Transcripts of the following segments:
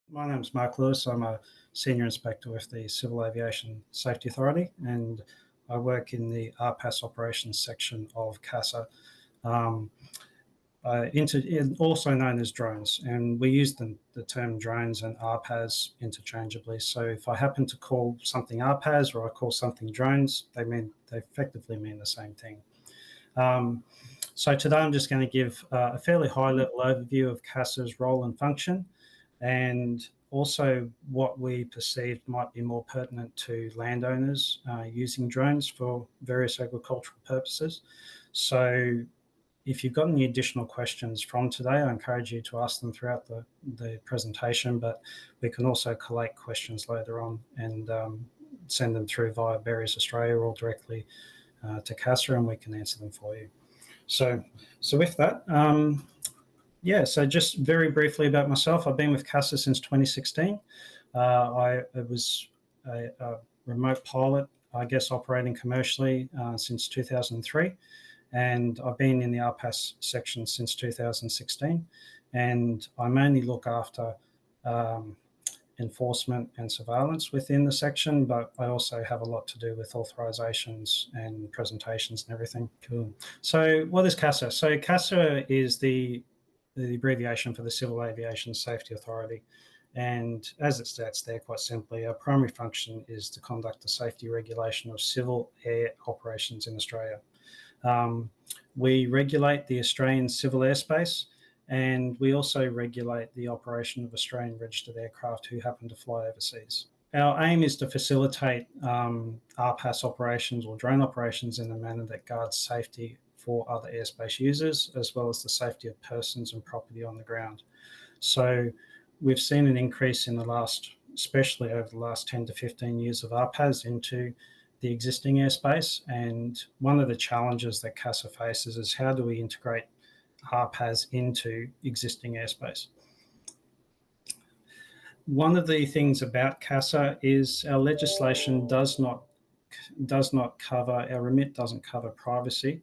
My name's Mark Lewis. I'm a Senior Inspector with the Civil Aviation Safety Authority, and I work in the RPAS operations section of CASA, um, also known as drones. And we use the term drones and RPAS interchangeably. So if I happen to call something RPAS or I call something drones, they effectively mean the same thing. Um, so today I'm just going to give a fairly high-level overview of CASA's role and function, and also what we perceived might be more pertinent to landowners using drones for various agricultural purposes. So if you've got any additional questions from today, I encourage you to ask them throughout the presentation, but we can also collate questions later on and send them through via Berries Australia or directly to CASA, and we can answer them for you. So with that, so just very briefly about myself. I've been with CASA since 2016. I was a remote pilot, I guess, operating commercially since 2003. And I've been in the RPAS section since 2016. And I mainly look after enforcement and surveillance within the section, but I also have a lot to do with authorizations and presentations and everything. Cool. So what is CASA? So CASA is the abbreviation for the Civil Aviation Safety Authority. And as it states there, quite simply, our primary function is to conduct the safety regulation of civil air operations in Australia. We regulate the Australian civil airspace, and we also regulate the operation of Australian registered aircraft who happen to fly overseas. Our aim is to facilitate RPAS operations or drone operations in a manner that guards safety for other airspace users, as well as the safety of persons and property on the ground. So we've seen an increase in the last, especially over the last 10 to 15 years of RPAS into the existing airspace. And one of the challenges that CASA faces is how do we integrate RPAS into existing airspace? One of the things about CASA is our legislation does not cover, our remit doesn't cover privacy.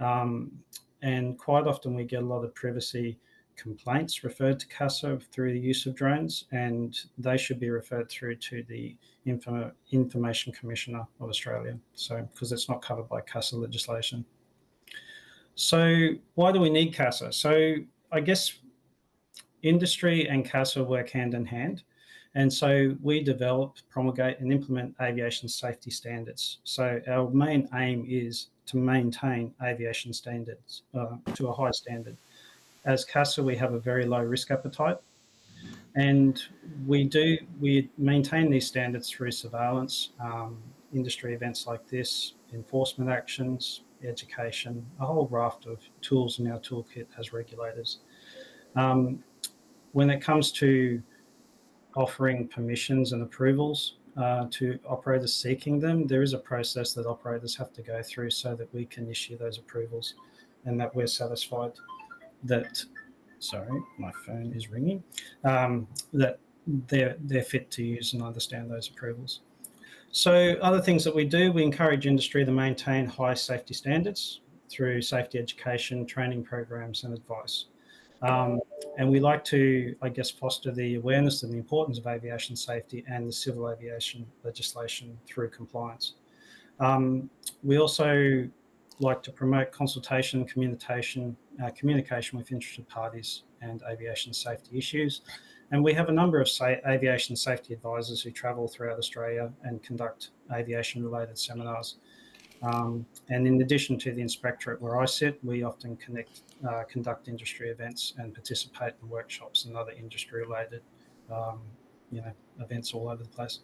And quite often we get a lot of privacy complaints referred to CASA through the use of drones, and they should be referred through to the Information Commissioner of Australia, so because it's not covered by CASA legislation. So why do we need CASA? So I guess industry and CASA work hand in hand. And so we develop, promulgate, and implement aviation safety standards. So our main aim is to maintain aviation standards to a high standard. As CASA, we have a very low risk appetite, and we maintain these standards through surveillance, industry events like this, enforcement actions, education, a whole raft of tools in our toolkit as regulators. When it comes to offering permissions and approvals to operators seeking them, there is a process that operators have to go through so that we can issue those approvals and that we're satisfied that, sorry, my phone is ringing, that they're fit to use and understand those approvals. So other things that we do, we encourage industry to maintain high safety standards through safety education, training programs and advice. And we like to, I guess, foster the awareness and the importance of aviation safety and the civil aviation legislation through compliance. We also like to promote consultation and communication with interested parties and aviation safety issues. And we have a number of aviation safety advisors who travel throughout Australia and conduct aviation-related seminars. And in addition to the inspectorate where I sit, we often conduct industry events and participate in workshops and other industry-related events all over the place.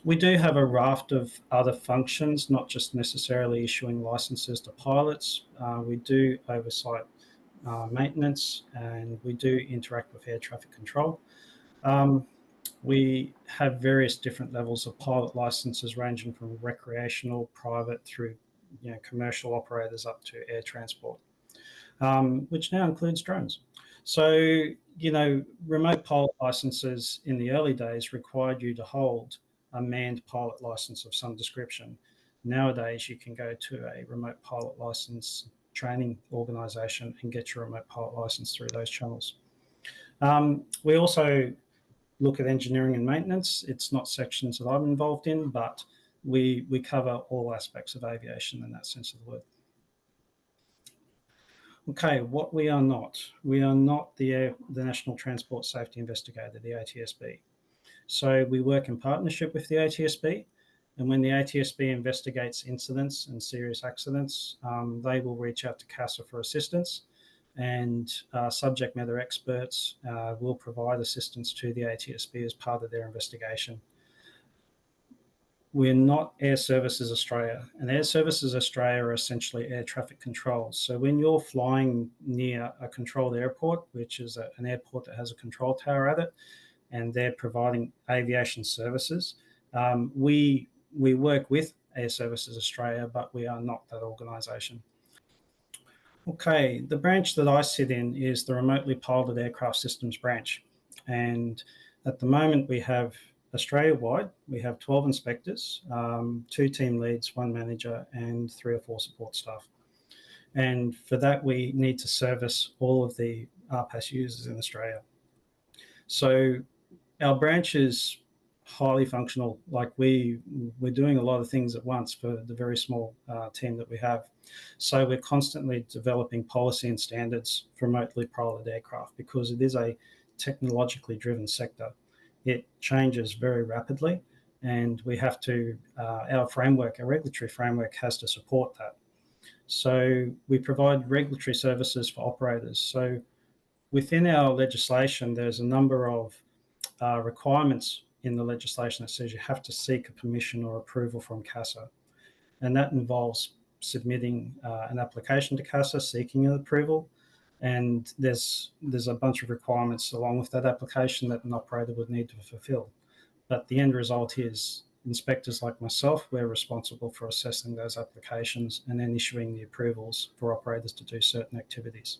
We do have a raft of other functions, not just necessarily issuing licenses to pilots. We do oversight maintenance, and we do interact with air traffic control. We have various different levels of pilot licenses ranging from recreational, private through commercial operators up to air transport, which now includes drones. So, remote pilot licenses in the early days required you to hold a manned pilot license of some description. Nowadays, you can go to a remote pilot license training organisation and get your remote pilot license through those channels. We also look at engineering and maintenance. It's not sections that I'm involved in, but we cover all aspects of aviation in that sense of the word. Okay, what we are not the National Transport Safety Investigator, the ATSB. So we work in partnership with the ATSB, and when the ATSB investigates incidents and serious accidents, they will reach out to CASA for assistance, and subject matter experts will provide assistance to the ATSB as part of their investigation. We're not Air Services Australia, and Air Services Australia are essentially air traffic controls. So when you're flying near a controlled airport, which is an airport that has a control tower at it, and they're providing aviation services, we work with Air Services Australia, but we are not that organisation. Okay, the branch that I sit in is the Remotely Piloted Aircraft Systems branch, and at the moment we have Australia-wide, we have 12 inspectors, 2 team leads, 1 manager, and 3 or 4 support staff. And for that, we need to service all of the RPAS users in Australia. So our branch is highly functional. Like we're doing a lot of things at once for the very small team that we have. So we're constantly developing policy and standards for remotely piloted aircraft because it is a technologically driven sector. It changes very rapidly, and we have to, our regulatory framework has to support that. So we provide regulatory services for operators. So within our legislation, there's a number of requirements in the legislation that says you have to seek a permission or approval from CASA. And that involves submitting an application to CASA, seeking an approval. And there's a bunch of requirements along with that application that an operator would need to fulfill. But the end result is inspectors like myself, we're responsible for assessing those applications and then issuing the approvals for operators to do certain activities.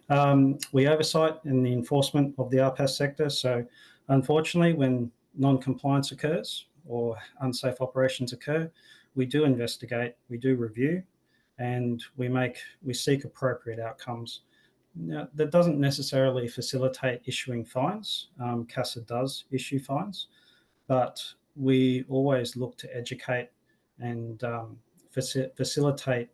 We oversight in the enforcement of the RPAS sector. So unfortunately, when non-compliance occurs or unsafe operations occur, we do investigate, we do review, and we seek appropriate outcomes. Now, that doesn't necessarily facilitate issuing fines. CASA does issue fines, but we always look to educate and facilitate,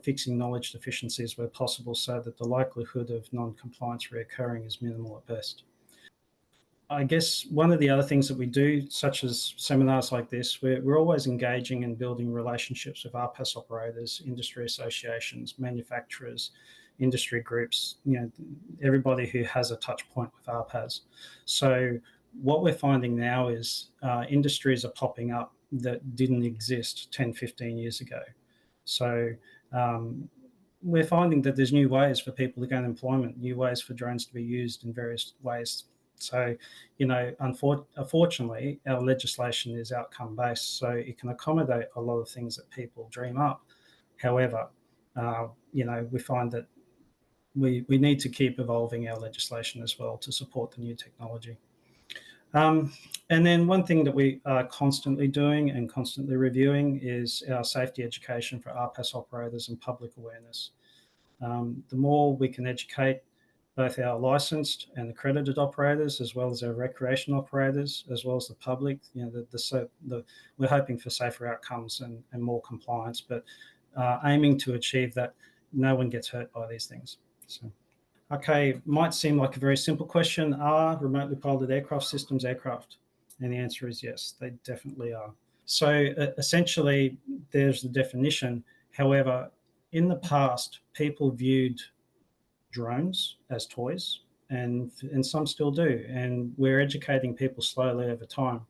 fixing knowledge deficiencies where possible so that the likelihood of non-compliance reoccurring is minimal at best. I guess one of the other things that we do, such as seminars like this, we're always engaging and building relationships with RPAS operators, industry associations, manufacturers, industry groups, everybody who has a touch point with RPAS. So what we're finding now is industries are popping up that didn't exist 10, 15 years ago. So we're finding that there's new ways for people to gain employment, new ways for drones to be used in various ways. So, unfortunately, our legislation is outcome-based, so it can accommodate a lot of things that people dream up. However, we find that we need to keep evolving our legislation as well to support the new technology. And then one thing that we are constantly doing and constantly reviewing is our safety education for RPAS operators and public awareness. The more we can educate both our licensed and accredited operators, as well as our recreational operators, as well as the public, we're hoping for safer outcomes and more compliance, but aiming to achieve that no one gets hurt by these things. So. Okay, might seem like a very simple question. Are remotely piloted aircraft systems aircraft? And the answer is yes, they definitely are. So essentially, there's the definition. However, in the past, people viewed drones as toys, and some still do. And we're educating people slowly over time.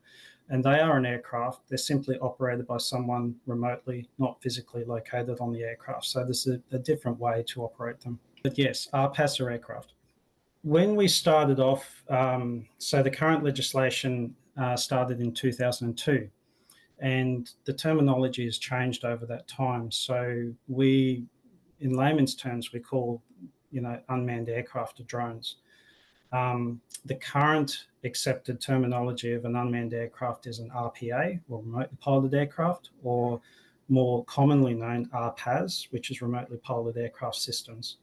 And they are an aircraft. They're simply operated by someone remotely, not physically located on the aircraft. So there's a different way to operate them. But yes, RPAS are aircraft. When we started off, so the current legislation started in 2002, and the terminology has changed over that time. So we, in layman's terms, we call, unmanned aircraft or drones. The current accepted terminology of an unmanned aircraft is an RPA, or remotely piloted aircraft, or more commonly known RPAS, which is remotely piloted aircraft systems.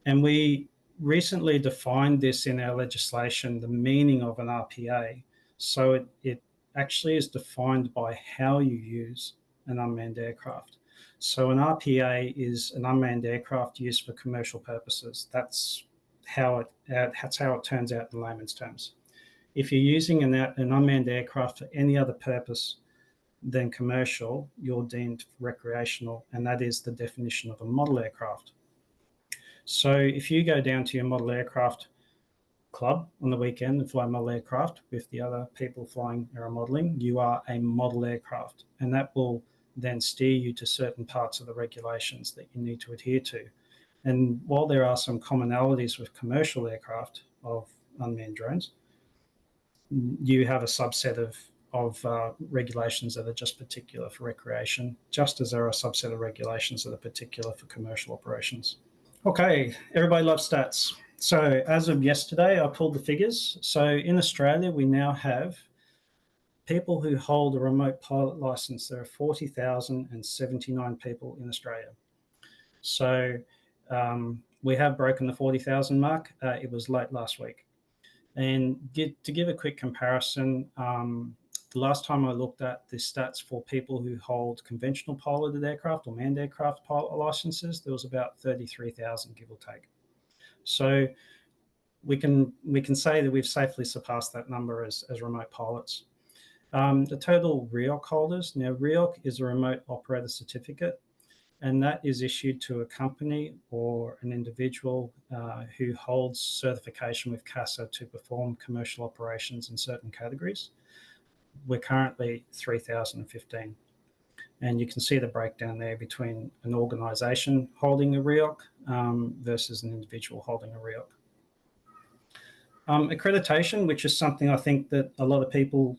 And we recently defined this in our legislation, the meaning of an RPA. So it actually is defined by how you use an unmanned aircraft. So an RPA is an unmanned aircraft used for commercial purposes. That's how it turns out in layman's terms. If you're using an unmanned aircraft for any other purpose than commercial, you're deemed recreational, and that is the definition of a model aircraft. So if you go down to your model aircraft club on the weekend and fly model aircraft with the other people flying aeromodeling, you are a model aircraft, and that will then steer you to certain parts of the regulations that you need to adhere to. And while there are some commonalities with commercial aircraft of unmanned drones, you have a subset of regulations that are just particular for recreation, just as there are a subset of regulations that are particular for commercial operations. Okay, everybody loves stats. So as of yesterday, I pulled the figures. So in Australia, we now have people who hold a remote pilot license. There are 40,079 people in Australia. So we have broken the 40,000 mark. It was late last week. And to give a quick comparison, the last time I looked at the stats for people who hold conventional piloted aircraft or manned aircraft pilot licenses, there was about 33,000, give or take. So we can say that we've safely surpassed that number as remote pilots. The total REOC holders. Now, REOC is a remote operator certificate, and that is issued to a company or an individual who holds certification with CASA to perform commercial operations in certain categories. We're currently 3,015. And you can see the breakdown there between an organisation holding a REOC versus an individual holding a REOC. Accreditation, which is something I think that a lot of people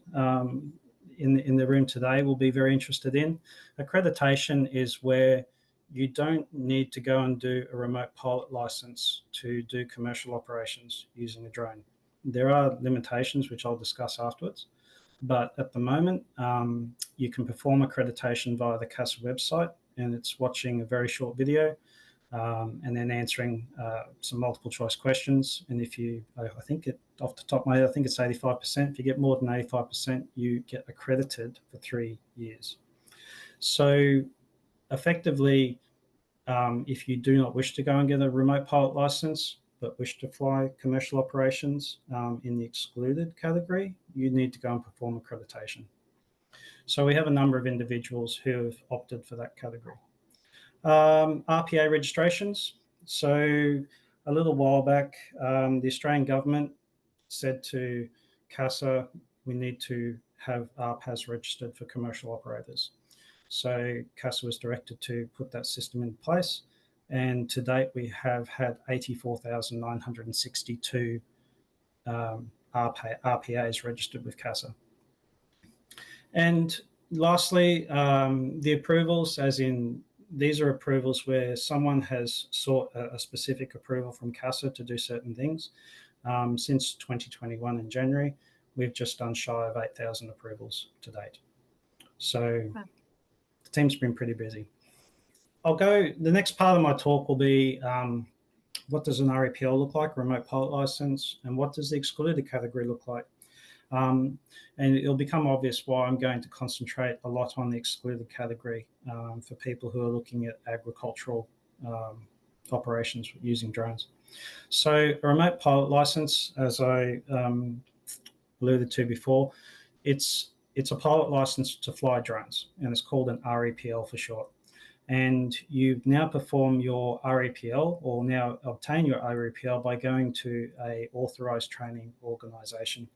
in the room today will be very interested in. Accreditation is where you don't need to go and do a remote pilot license to do commercial operations using a drone. There are limitations, which I'll discuss afterwards. But at the moment, you can perform accreditation via the CASA website, and it's watching a very short video and then answering some multiple choice questions. And if you, I think off the top of my head, I think it's 85%. If you get more than 85%, you get accredited for 3 years. So effectively, if you do not wish to go and get a remote pilot license, but wish to fly commercial operations in the excluded category, you need to go and perform accreditation. So we have a number of individuals who have opted for that category. RPA registrations. So a little while back, the Australian government said to CASA, we need to have RPAs registered for commercial operators. So CASA was directed to put that system in place. And to date, we have had 84,962 RPAs registered with CASA. And lastly, the approvals, as in these are approvals where someone has sought a specific approval from CASA to do certain things. Since 2021 in January, we've just done shy of 8,000 approvals to date. So the team's been pretty busy. The next part of my talk will be what does an REPL look like, remote pilot license, and what does the excluded category look like? And it'll become obvious why I'm going to concentrate a lot on the excluded category for people who are looking at agricultural operations using drones. So a remote pilot license, as I alluded to before, it's a pilot license to fly drones, and it's called an REPL for short. And you now perform your REPL, or now obtain your REPL, by going to a authorized training organization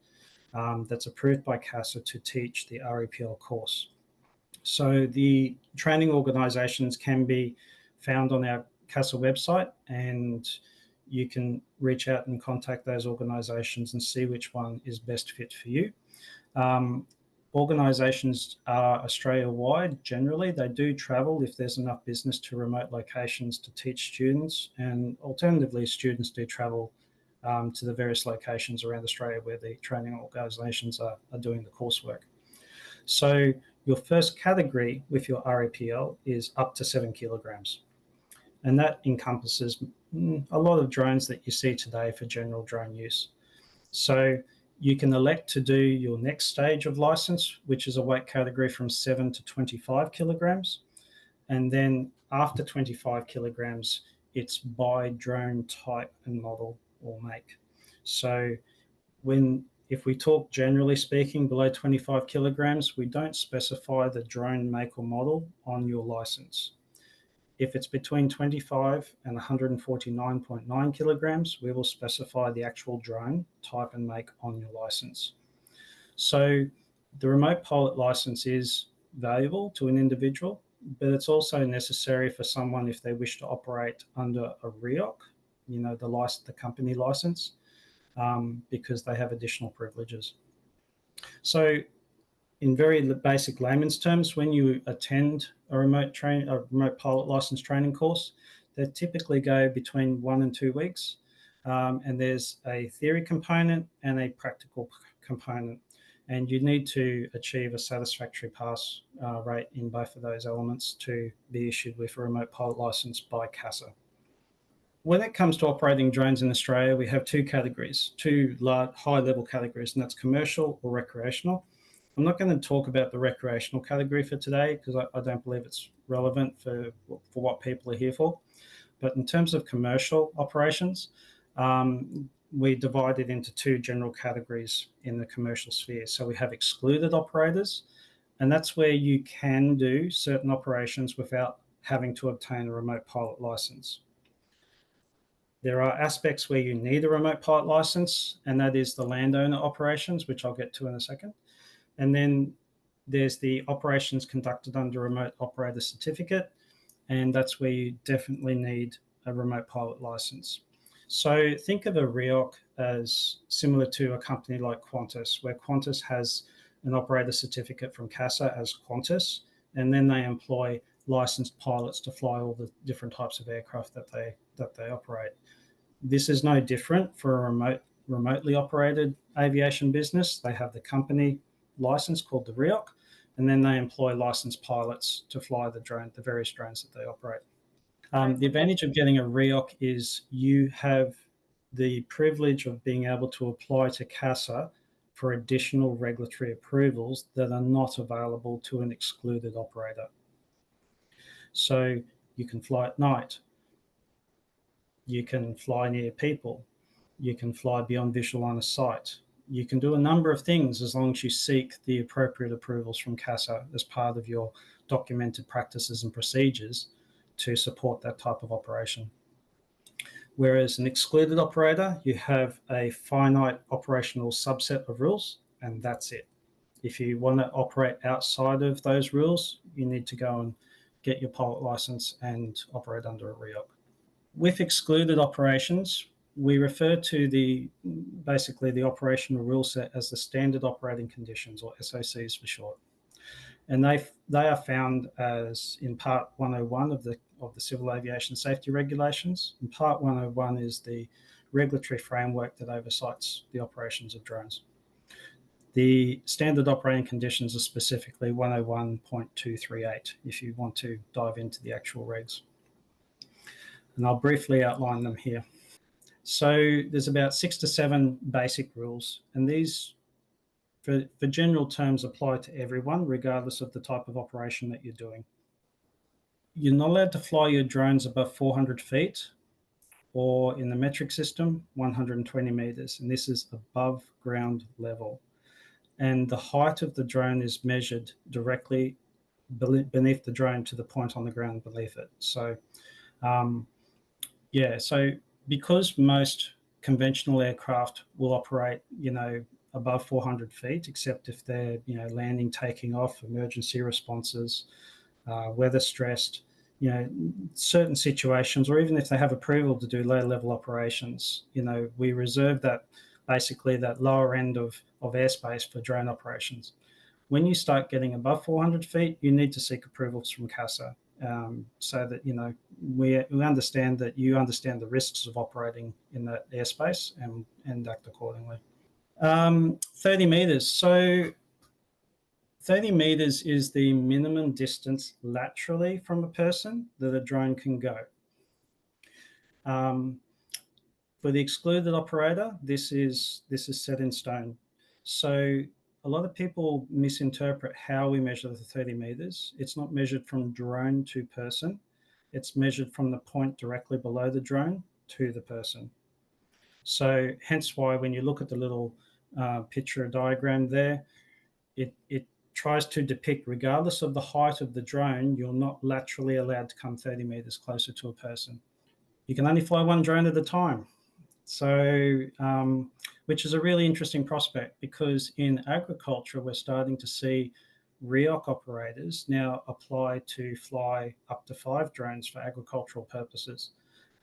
that's approved by CASA to teach the REPL course. So the training organizations can be found on our CASA website, and you can reach out and contact those organizations and see which one is best fit for you. Organizations are Australia-wide generally. They do travel if there's enough business to remote locations to teach students, and alternatively, students do travel to the various locations around Australia where the training organisations are doing the coursework. So your first category with your REPL is up to 7 kilograms. And that encompasses a lot of drones that you see today for general drone use. So you can elect to do your next stage of license, which is a weight category from 7 to 25 kilograms. And then after 25 kilograms, it's by drone type and model or make. So if we talk generally speaking below 25 kilograms, we don't specify the drone make or model on your license. If it's between 25 and 149.9 kilograms, we will specify the actual drone type and make on your license. So the remote pilot license is valuable to an individual, but it's also necessary for someone if they wish to operate under a REOC, the company license, because they have additional privileges. So in very basic layman's terms, when you attend a remote pilot license training course, they typically go between 1 and 2 weeks, and there's a theory component and a practical component, and you need to achieve a satisfactory pass rate in both of those elements to be issued with a remote pilot license by CASA. When it comes to operating drones in Australia, we have two categories, two high-level categories, and that's commercial or recreational. I'm not going to talk about the recreational category for today because I don't believe it's relevant for what people are here for. But in terms of commercial operations, we divide it into two general categories in the commercial sphere. So we have excluded operators, and that's where you can do certain operations without having to obtain a remote pilot license. There are aspects where you need a remote pilot license, and that is the landowner operations, which I'll get to in a second. And then there's the operations conducted under remote operator certificate, and that's where you definitely need a remote pilot license. So think of a REOC as similar to a company like Qantas, where Qantas has an operator certificate from CASA as Qantas, and then they employ licensed pilots to fly all the different types of aircraft that they operate. This is no different for a remotely operated aviation business. They have the company license called the REOC, and then they employ licensed pilots to fly the various drones that they operate. The advantage of getting a REOC is you have the privilege of being able to apply to CASA for additional regulatory approvals that are not available to an excluded operator. So you can fly at night, you can fly near people, you can fly beyond visual line of sight. You can do a number of things as long as you seek the appropriate approvals from CASA as part of your documented practices and procedures to support that type of operation. Whereas an excluded operator, you have a finite operational subset of rules, and that's it. If you want to operate outside of those rules, you need to go and get your pilot license and operate under a REOC. With excluded operations, we refer to basically the operational rule set as the standard operating conditions, or SOCs for short. And they are found as in Part 101 of the Civil Aviation Safety Regulations. And Part 101 is the regulatory framework that oversights the operations of drones. The standard operating conditions are specifically 101.238 if you want to dive into the actual regs. And I'll briefly outline them here. So there's about 6 to 7 basic rules, and these, for general terms, apply to everyone, regardless of the type of operation that you're doing. You're not allowed to fly your drones above 400 feet, or in the metric system, 120 meters, and this is above ground level. And the height of the drone is measured directly beneath the drone to the point on the ground beneath it. So, so because most conventional aircraft will operate, above 400 feet, except if they're, landing, taking off, emergency responses, weather stressed, certain situations, or even if they have approval to do low level operations, we reserve that lower end of airspace for drone operations. When you start getting above 400 feet, you need to seek approvals from CASA. So that we understand that you understand the risks of operating in that airspace and act accordingly. 30 meters. So 30 meters is the minimum distance laterally from a person that a drone can go. For the excluded operator, this is set in stone. So a lot of people misinterpret how we measure the 30 meters. It's not measured from drone to person. It's measured from the point directly below the drone to the person. So hence why when you look at the little picture diagram there, it tries to depict, regardless of the height of the drone, you're not laterally allowed to come 30 meters closer to a person. You can only fly one drone at a time. So, which is a really interesting prospect, because in agriculture, we're starting to see REOC operators now apply to fly up to 5 drones for agricultural purposes.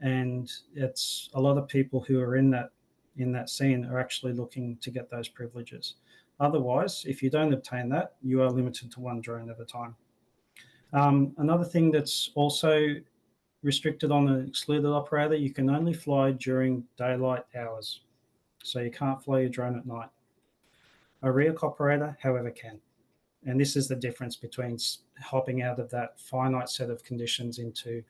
And it's a lot of people who are in that scene are actually looking to get those privileges. Otherwise, if you don't obtain that, you are limited to 1 drone at a time. Another thing that's also restricted on an excluded operator, you can only fly during daylight hours. So you can't fly your drone at night. A REOC operator, however, can. And this is the difference between hopping out of that finite set of conditions into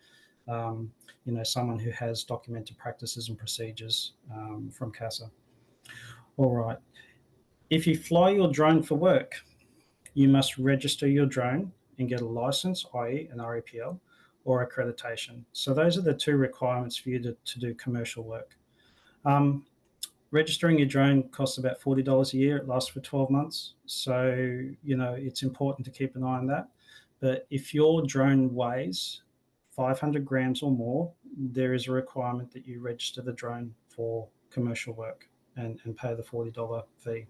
someone who has documented practices and procedures from CASA. All right. If you fly your drone for work, you must register your drone and get a license, i.e. an RAPL, or accreditation. So those are the 2 requirements for you to do commercial work. Registering your drone costs about $40 a year. It lasts for 12 months. So, it's important to keep an eye on that. But if your drone weighs 500 grams or more, there is a requirement that you register the drone for commercial work and pay the $40 fee.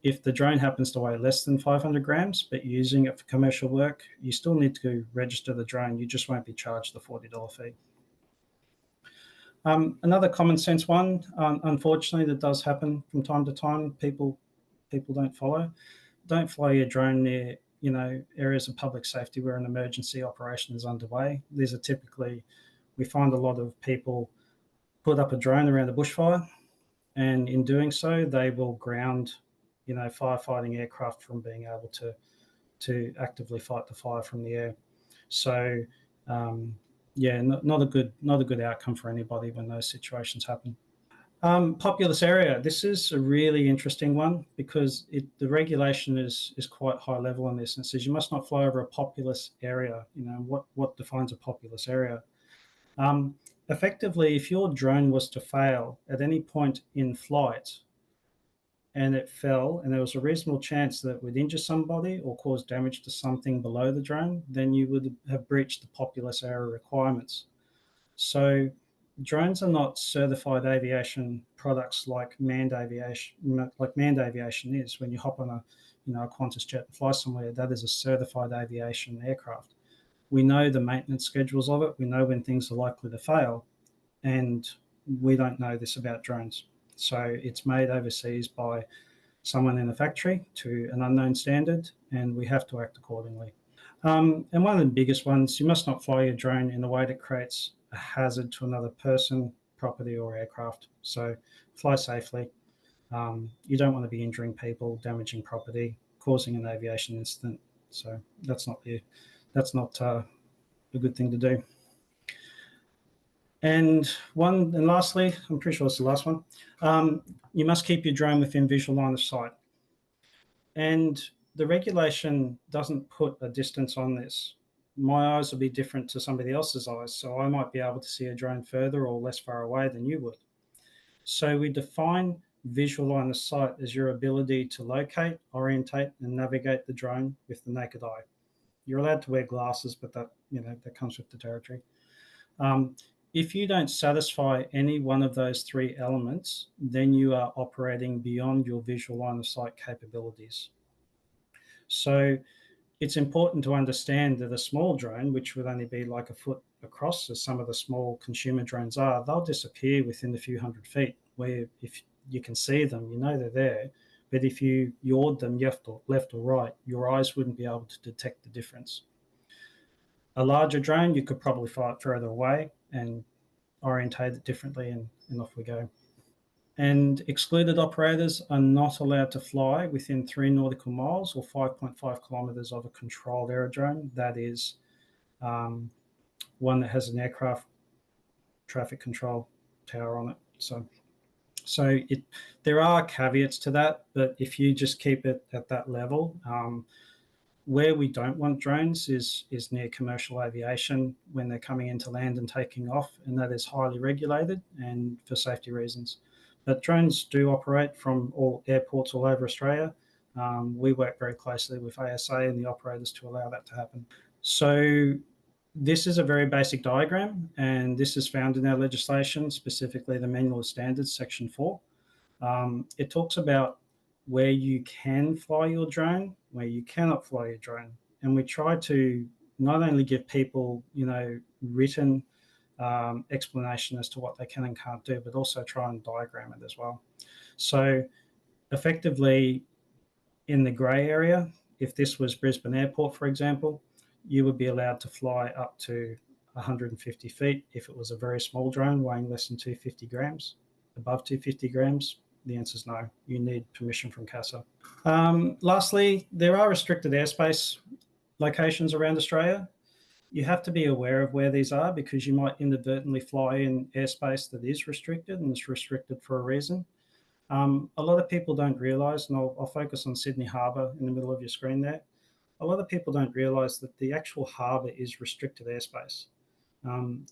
If the drone happens to weigh less than 500 grams, but you're using it for commercial work, you still need to register the drone. You just won't be charged the $40 fee. Another common sense one, unfortunately, that does happen from time to time, people don't follow. Don't fly your drone near, areas of public safety where an emergency operation is underway. These are typically, we find a lot of people put up a drone around a bushfire, and in doing so, they will ground, firefighting aircraft from being able to actively fight the fire from the air. So, not a good outcome for anybody when those situations happen. Populous area. This is a really interesting one, because the regulation is quite high level on this, and it says you must not fly over a populous area. What defines a populous area? Effectively, if your drone was to fail at any point in flight and it fell, and there was a reasonable chance that it would injure somebody or cause damage to something below the drone, then you would have breached the populous area requirements. So drones are not certified aviation products like manned aviation is. When you hop on a Qantas jet and fly somewhere, that is a certified aviation aircraft. We know the maintenance schedules of it. We know when things are likely to fail, and we don't know this about drones. So it's made overseas by someone in a factory to an unknown standard, and we have to act accordingly. And one of the biggest ones, you must not fly your drone in a way that creates a hazard to another person, property, or aircraft. So fly safely. You don't want to be injuring people, damaging property, causing an aviation incident. So that's not a good thing to do. And lastly, I'm pretty sure it's the last one. You must keep your drone within visual line of sight. And the regulation doesn't put a distance on this. My eyes will be different to somebody else's eyes, so I might be able to see a drone further or less far away than you would. So we define visual line of sight as your ability to locate, orientate, and navigate the drone with the naked eye. You're allowed to wear glasses, but that comes with the territory. If you don't satisfy any one of those 3 elements, then you are operating beyond your visual line of sight capabilities. So it's important to understand that a small drone, which would only be like a foot across, as some of the small consumer drones are, they'll disappear within a few hundred feet, where if you can see them, they're there. But if you yawed them left or right, your eyes wouldn't be able to detect the difference. A larger drone, you could probably fly it further away and orientate it differently, and off we go. And excluded operators are not allowed to fly within 3 nautical miles or 5.5 kilometers of a controlled aerodrome. That is one that has an aircraft traffic control tower on it. So there are caveats to that, but if you just keep it at that level, where we don't want drones is near commercial aviation when they're coming into land and taking off, and that is highly regulated and for safety reasons. But drones do operate from all airports all over Australia. We work very closely with ASA and the operators to allow that to happen. So this is a very basic diagram, and this is found in our legislation, specifically the Manual of Standards, Section 4. It talks about where you can fly your drone, where you cannot fly your drone. And we try to not only give people, written explanation as to what they can and can't do, but also try and diagram it as well. So effectively, in the grey area, if this was Brisbane Airport, for example, you would be allowed to fly up to 150 feet if it was a very small drone weighing less than 250 grams. Above 250 grams, the answer is no. You need permission from CASA. Lastly, there are restricted airspace locations around Australia. You have to be aware of where these are because you might inadvertently fly in airspace that is restricted, and it's restricted for a reason. A lot of people don't realise, and I'll focus on Sydney Harbour in the middle of your screen there. A lot of people don't realise that the actual harbour is restricted airspace.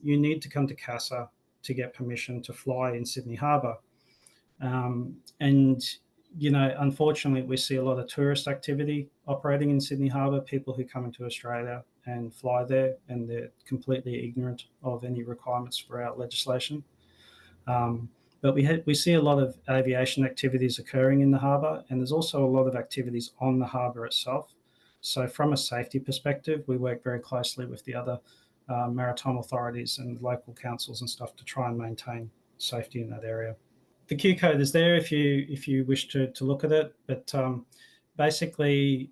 You need to come to CASA to get permission to fly in Sydney Harbour. And, unfortunately, we see a lot of tourist activity operating in Sydney Harbour, people who come into Australia and fly there, and they're completely ignorant of any requirements for our legislation. But we see a lot of aviation activities occurring in the harbour, and there's also a lot of activities on the harbour itself. So from a safety perspective, we work very closely with the other maritime authorities and local councils and stuff to try and maintain safety in that area. The Q code is there if you wish to look at it, but basically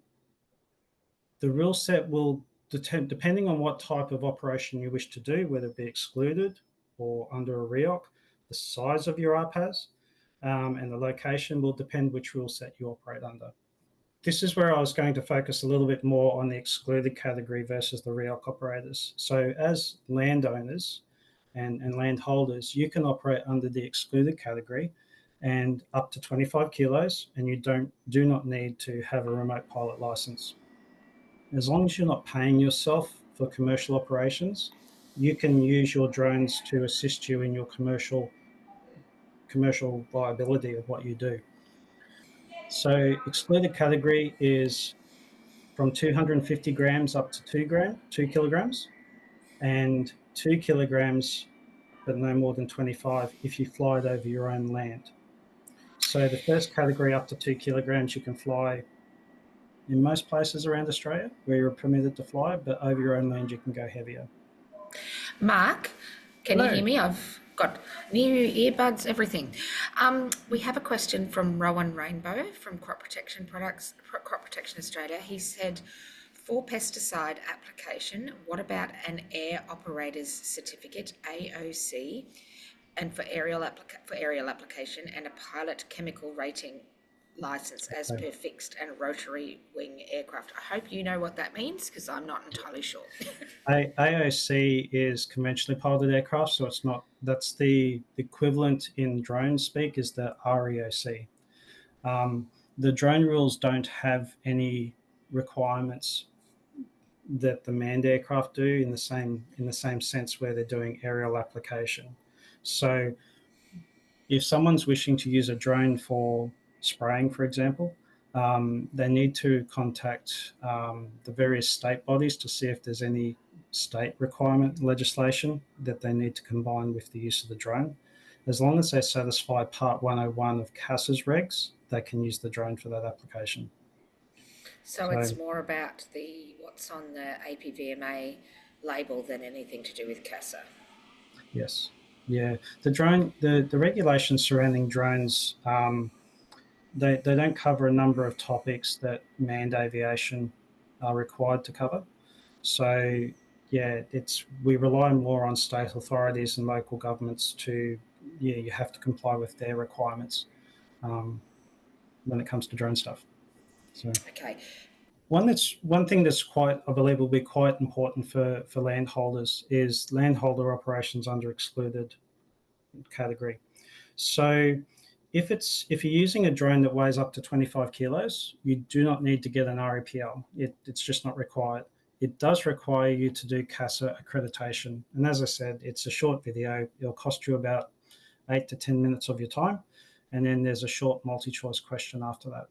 the rule set will depending on what type of operation you wish to do, whether it be excluded or under a REOC, the size of your RPAS and the location will depend which rule set you operate under. This is where I was going to focus a little bit more on the excluded category versus the REOC operators. So as landowners and landholders, you can operate under the excluded category and up to 25 kilos, and you do not need to have a remote pilot license. As long as you're not paying yourself for commercial operations, you can use your drones to assist you in your commercial viability of what you do. So excluded category is from 250 grams up to 2 kilograms, and 2 kilograms, but no more than 25 if you fly it over your own land. So the first category up to 2 kilograms, you can fly in most places around Australia where you're permitted to fly, but over your own land, you can go heavier. Mark, can Hello. you hear me? I've got new earbuds, everything. We have a question from Rowan Rainbow from Crop Protection Australia. He said, for pesticide application, what about an air operator's certificate, AOC, and for aerial application and a pilot chemical rating license as per fixed and rotary wing aircraft? I hope you know what that means because I'm not entirely sure. AOC is conventionally piloted aircraft, so it's not. That's the equivalent in drone speak is the REOC. The drone rules don't have any requirements that the manned aircraft do in the same sense where they're doing aerial application. So if someone's wishing to use a drone for spraying, for example, they need to contact the various state bodies to see if there's any state requirement legislation that they need to combine with the use of the drone. As long as they satisfy Part 101 of CASA's regs, they can use the drone for that application. So it's more about what's on the APVMA label than anything to do with CASA. Yes. Yeah. The regulations surrounding drones, they don't cover a number of topics that manned aviation are required to cover. So yeah, we rely more on state authorities and local governments you have to comply with their requirements when it comes to drone stuff. So. Okay. One thing that's quite, I believe, will be quite important for landholders is landholder operations under excluded category. So if you're using a drone that weighs up to 25 kilos, you do not need to get an REPL. It's just not required. It does require you to do CASA accreditation. And as I said, it's a short video. It'll cost you about 8 to 10 minutes of your time. And then there's a short multi-choice question after that.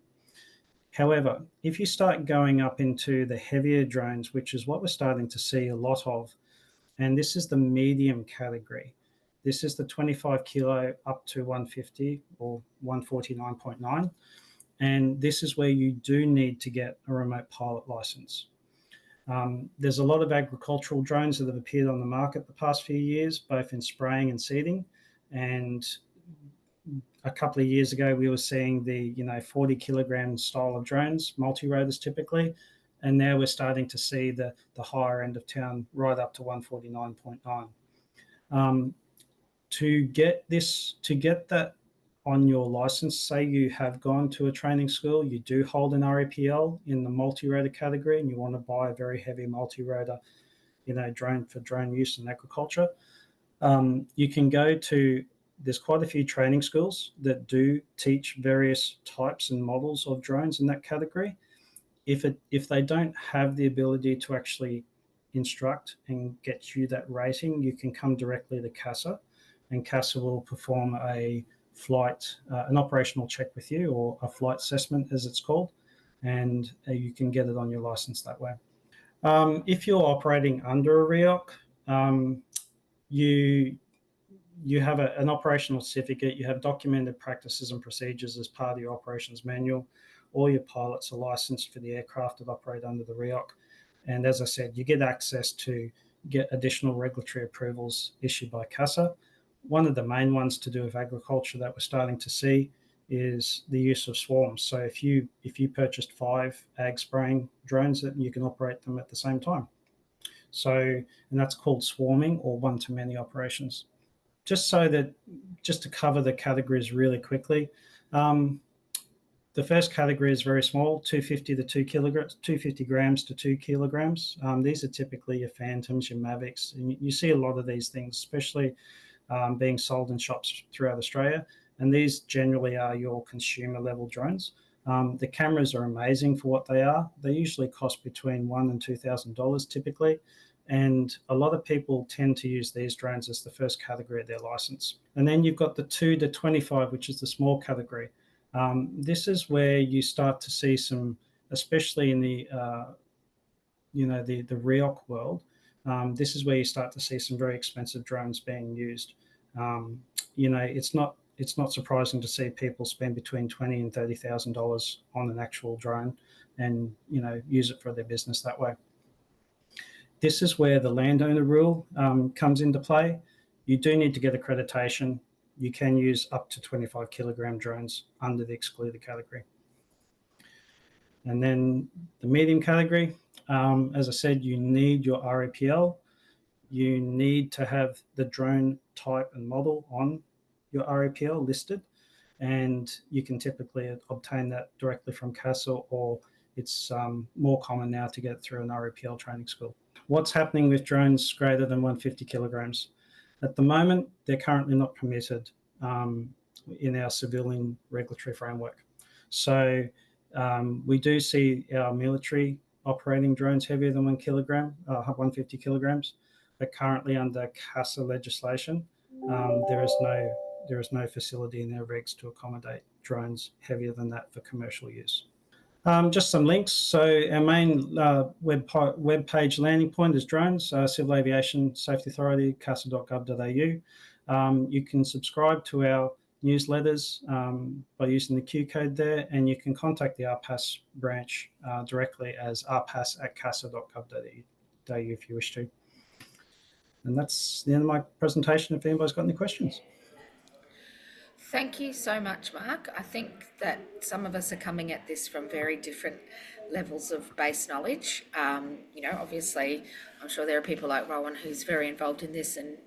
However, if you start going up into the heavier drones, which is what we're starting to see a lot of, and this is the medium category. This is the 25 kilo up to 150 or 149.9. And this is where you do need to get a remote pilot license. There's a lot of agricultural drones that have appeared on the market the past few years, both in spraying and seeding. And a couple of years ago, we were seeing the 40 kilogram style of drones, multi-rotors typically, and now we're starting to see the higher end of town right up to 149.9. To get that on your license, say you have gone to a training school, you do hold an REPL in the multi-rotor category, and you want to buy a very heavy multi-rotor, drone for drone use in agriculture, you can go to. There's quite a few training schools that do teach various types and models of drones in that category. If they don't have the ability to actually instruct and get you that rating, you can come directly to CASA, and CASA will perform an operational check with you, or a flight assessment as it's called, and you can get it on your license that way. If you're operating under a REOC, you have an operational certificate, you have documented practices and procedures as part of your operations manual. All your pilots are licensed for the aircraft that operate under the REOC. And as I said, you get access to get additional regulatory approvals issued by CASA. One of the main ones to do with agriculture that we're starting to see is the use of swarms. So if you purchased 5 ag spraying drones, that you can operate them at the same time. So, and that's called swarming or one-to-many operations. Just to cover the categories really quickly, the first category is very small, 250 to 2 kilograms, 250 grams to 2 kilograms. These are typically your Phantoms, your Mavics, and you see a lot of these things, especially being sold in shops throughout Australia. And these generally are your consumer level drones. The cameras are amazing for what they are. They usually cost between $1,000 and $2,000 typically. And a lot of people tend to use these drones as the first category of their license. And then you've got the 2 to 25, which is the small category. This is where you start to see some, especially in the REOC world. This is where you start to see some very expensive drones being used. It's not surprising to see people spend between $20,000 and $30,000 on an actual drone, and use it for their business that way. This is where the landowner rule comes into play. You do need to get accreditation. You can use up to 25 kilogram drones under the excluded category. And then the medium category, as I said, you need your REPL. You need to have the drone type and model on your REPL listed, and you can typically obtain that directly from CASA, or it's more common now to get it through an REPL training school. What's happening with drones greater than 150 kilograms? At the moment, they're currently not permitted in our civilian regulatory framework. So we do see our military operating drones heavier than 150 kilograms, but currently under CASA legislation, there is no facility in their regs to accommodate drones heavier than that for commercial use. Just some links. So our main web page landing point is drones, Civil Aviation Safety Authority, casa.gov.au. You can subscribe to our newsletters by using the Q code there, and you can contact the RPAS branch directly as rpas@casa.gov.au if you wish to. And that's the end of my presentation if anybody's got any questions. Thank you so much, Mark. I think that some of us are coming at this from very different levels of base knowledge. Obviously, I'm sure there are people like Rowan who's very involved in this and,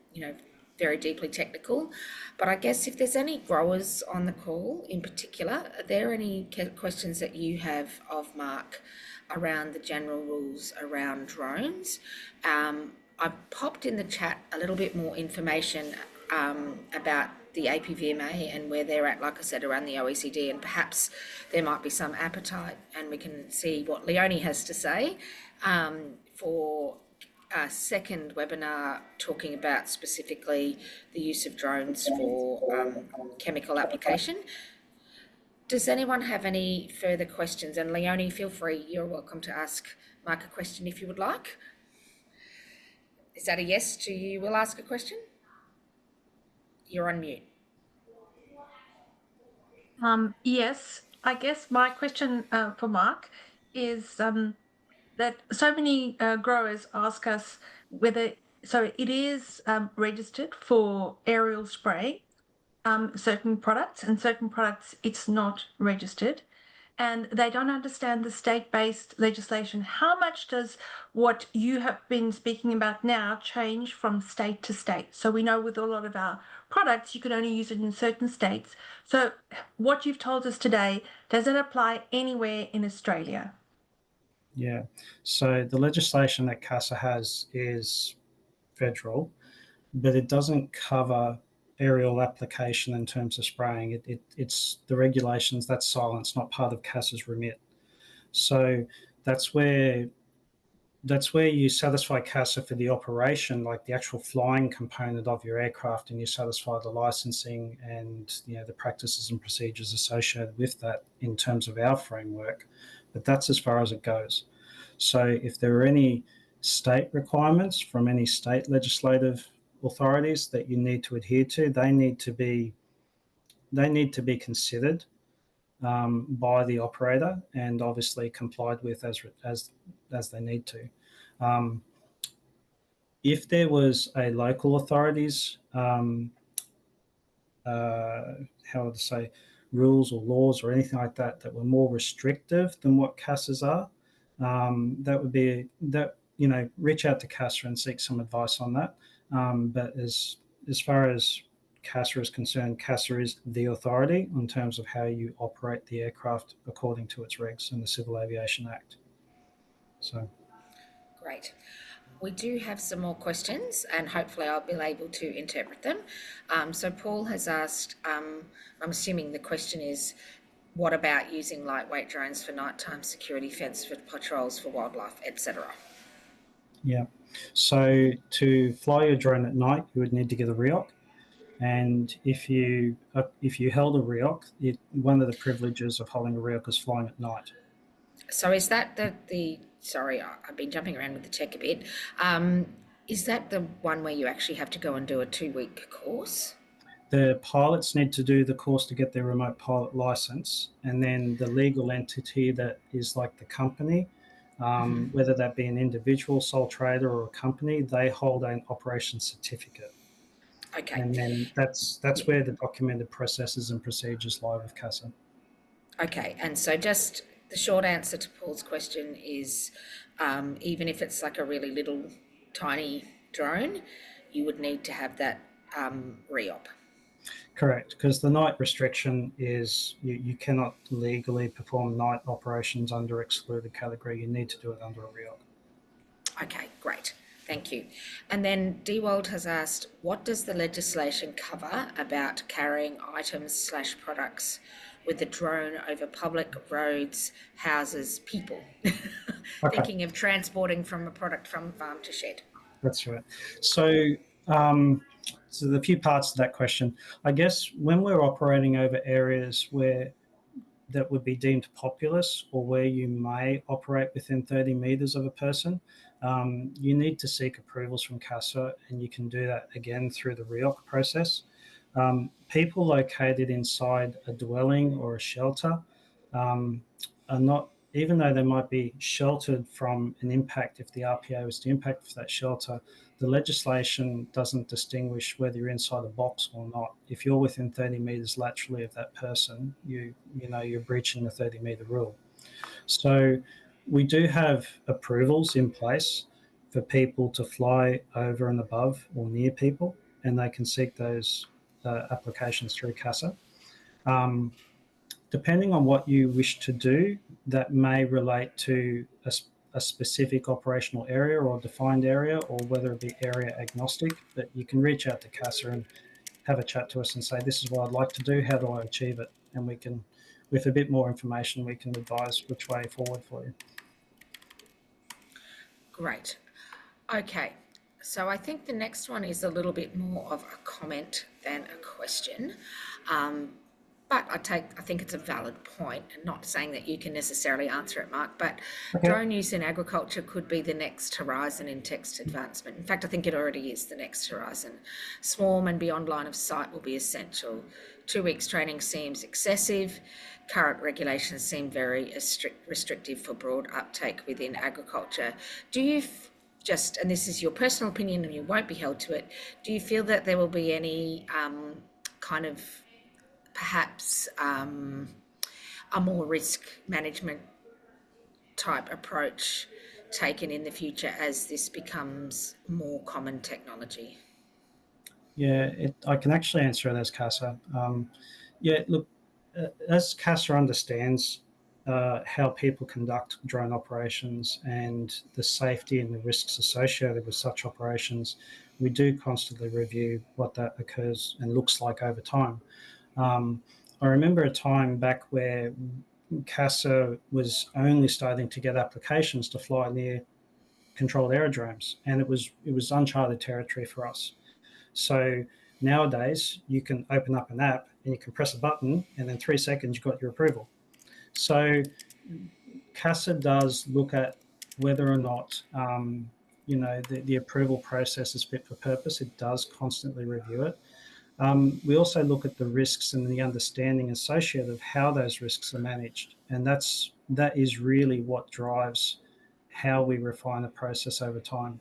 very deeply technical. But I guess if there's any growers on the call in particular, are there any questions that you have of Mark around the general rules around drones? I've popped in the chat a little bit more information about the APVMA and where they're at, like I said, around the OECD, and perhaps there might be some appetite, and we can see what Leoni has to say for a second webinar talking about specifically the use of drones for chemical application. Does anyone have any further questions? And Leoni, feel free, you're welcome to ask Mark a question if you would like. Is that a yes to you will ask a question? You're on mute. Yes, I guess my question for Mark is that so many growers ask us whether, so it is registered for aerial spray, certain products, and certain products it's not registered. And they don't understand the state-based legislation. How much does what you have been speaking about now change from state to state? So we know with a lot of our products, you can only use it in certain states. So what you've told us today, does it apply anywhere in Australia? Yeah. So the legislation that CASA has is federal, but it doesn't cover aerial application in terms of spraying. It's the regulations, that's silence, not part of CASA's remit. So that's where you satisfy CASA for the operation, like the actual flying component of your aircraft, and you satisfy the licensing and the practices and procedures associated with that in terms of our framework. But that's as far as it goes. So if there are any state requirements from any state legislative authorities that you need to adhere to, they need to be considered by the operator and obviously complied with as they need to. If there was a local authorities, how would I say, rules or laws or anything like that that were more restrictive than what CASAs are, that would be that reach out to CASA and seek some advice on that. But as far as CASA is concerned, CASA is the authority in terms of how you operate the aircraft according to its regs in the Civil Aviation Act. So, great. We do have some more questions, and hopefully I'll be able to interpret them. So Paul has asked, I'm assuming the question is, what about using lightweight drones for nighttime security, fence for patrols for wildlife, etc.? Yeah. So to fly your drone at night, you would need to get a REOC. And if you held a REOC, one of the privileges of holding a REOC is flying at night. So is that sorry, I've been jumping around with the tech a bit. Is that the one where you actually have to go and do a 2-week course? The pilots need to do the course to get their remote pilot license, and then the legal entity that is like the company, whether that be an individual sole trader or a company, they hold an operation certificate. Okay. And then that's where the documented processes and procedures lie with CASA. Okay, and so just the short answer to Paul's question is, even if it's like a really little tiny drone, you would need to have that re-op. Correct, because the night restriction is you cannot legally perform night operations under excluded category. You need to do it under a REOC. Okay, great. Thank you. And then Dewald has asked, what does the legislation cover about carrying items/products with a drone over public roads, houses, people? Okay. Thinking of transporting from a product from farm to shed. That's right. So, so the few parts to that question, I guess when we're operating over areas where that would be deemed populous or where you may operate within 30 metres of a person, you need to seek approvals from CASA, and you can do that again through the REOC process. People located inside a dwelling or a shelter are not, even though they might be sheltered from an impact, if the RPA was to impact for that shelter, the legislation doesn't distinguish whether you're inside a box or not. If you're within 30 metres laterally of that person, you're breaching the 30-metre rule. So we do have approvals in place for people to fly over and above or near people. and they can seek those applications through CASA. Depending on what you wish to do, that may relate to a specific operational area or defined area, or whether it be area agnostic, but you can reach out to CASA and have a chat to us and say, this is what I'd like to do, how do I achieve it? And we can, with a bit more information, we can advise which way forward for you. Great. Okay, so I think the next one is a little bit more of a comment than a question. But I think it's a valid point, and not saying that you can necessarily answer it, Mark, but Okay. drone use in agriculture could be the next horizon in text advancement. In fact, I think it already is the next horizon. Swarm and beyond line of sight will be essential. 2 weeks training seems excessive. Current regulations seem very restrictive for broad uptake within agriculture. Do you just, and this is your personal opinion and you won't be held to it, do you feel that there will be any kind of perhaps a more risk management type approach taken in the future as this becomes more common technology? Yeah, I can actually answer it as CASA. Yeah, look, as CASA understands how people conduct drone operations and the safety and the risks associated with such operations, we do constantly review what that occurs and looks like over time. I remember a time back where CASA was only starting to get applications to fly near controlled aerodromes, and it was uncharted territory for us. So nowadays you can open up an app and you can press a button, and in 3 seconds you've got your approval. So CASA does look at whether or not the approval process is fit for purpose. It does constantly review it. We also look at the risks and the understanding associated with how those risks are managed, and that is really what drives how we refine the process over time.